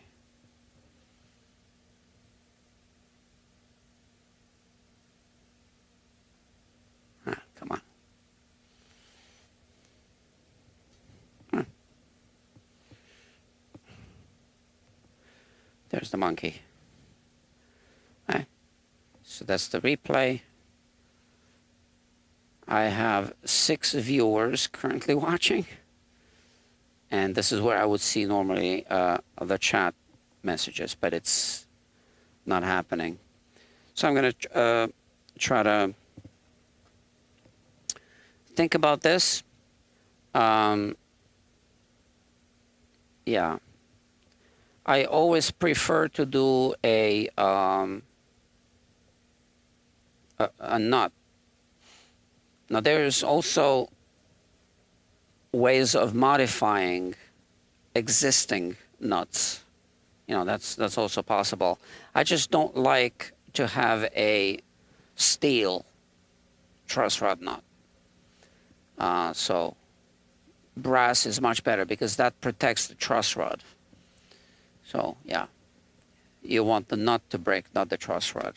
Come on. There's the monkey. Right. So that's the replay. I have 6 viewers currently watching. And this is where I would see normally the chat messages, but it's not happening. So I'm going to try to think about this. Yeah. I always prefer to do a nut. Now there's also ways of modifying existing nuts. That's also possible. I just don't like to have a steel truss rod nut. So brass is much better because that protects the truss rod. So yeah, you want the nut to break, not the truss rod.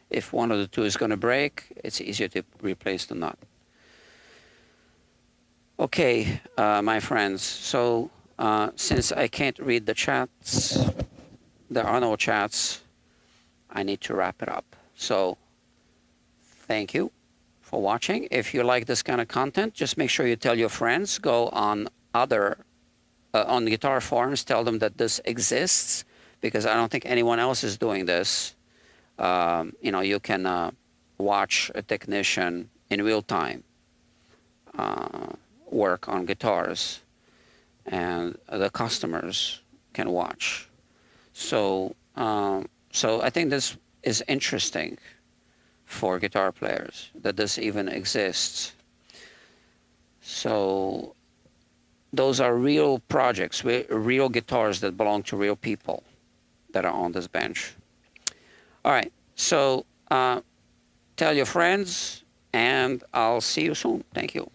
If one of the two is going to break, it's easier to replace the nut. Okay, my friends, so since I can't read the chats, there are no chats, I need to wrap it up. So thank you for watching. If you like this kind of content, just make sure you tell your friends. Go on on guitar forums, tell them that this exists, because I don't think anyone else is doing this. You know, you can watch a technician in real time work on guitars, and the customers can watch. So, so I think this is interesting for guitar players, that this even exists. So those are real projects, real guitars that belong to real people that are on this bench. All right, so tell your friends, and I'll see you soon. Thank you.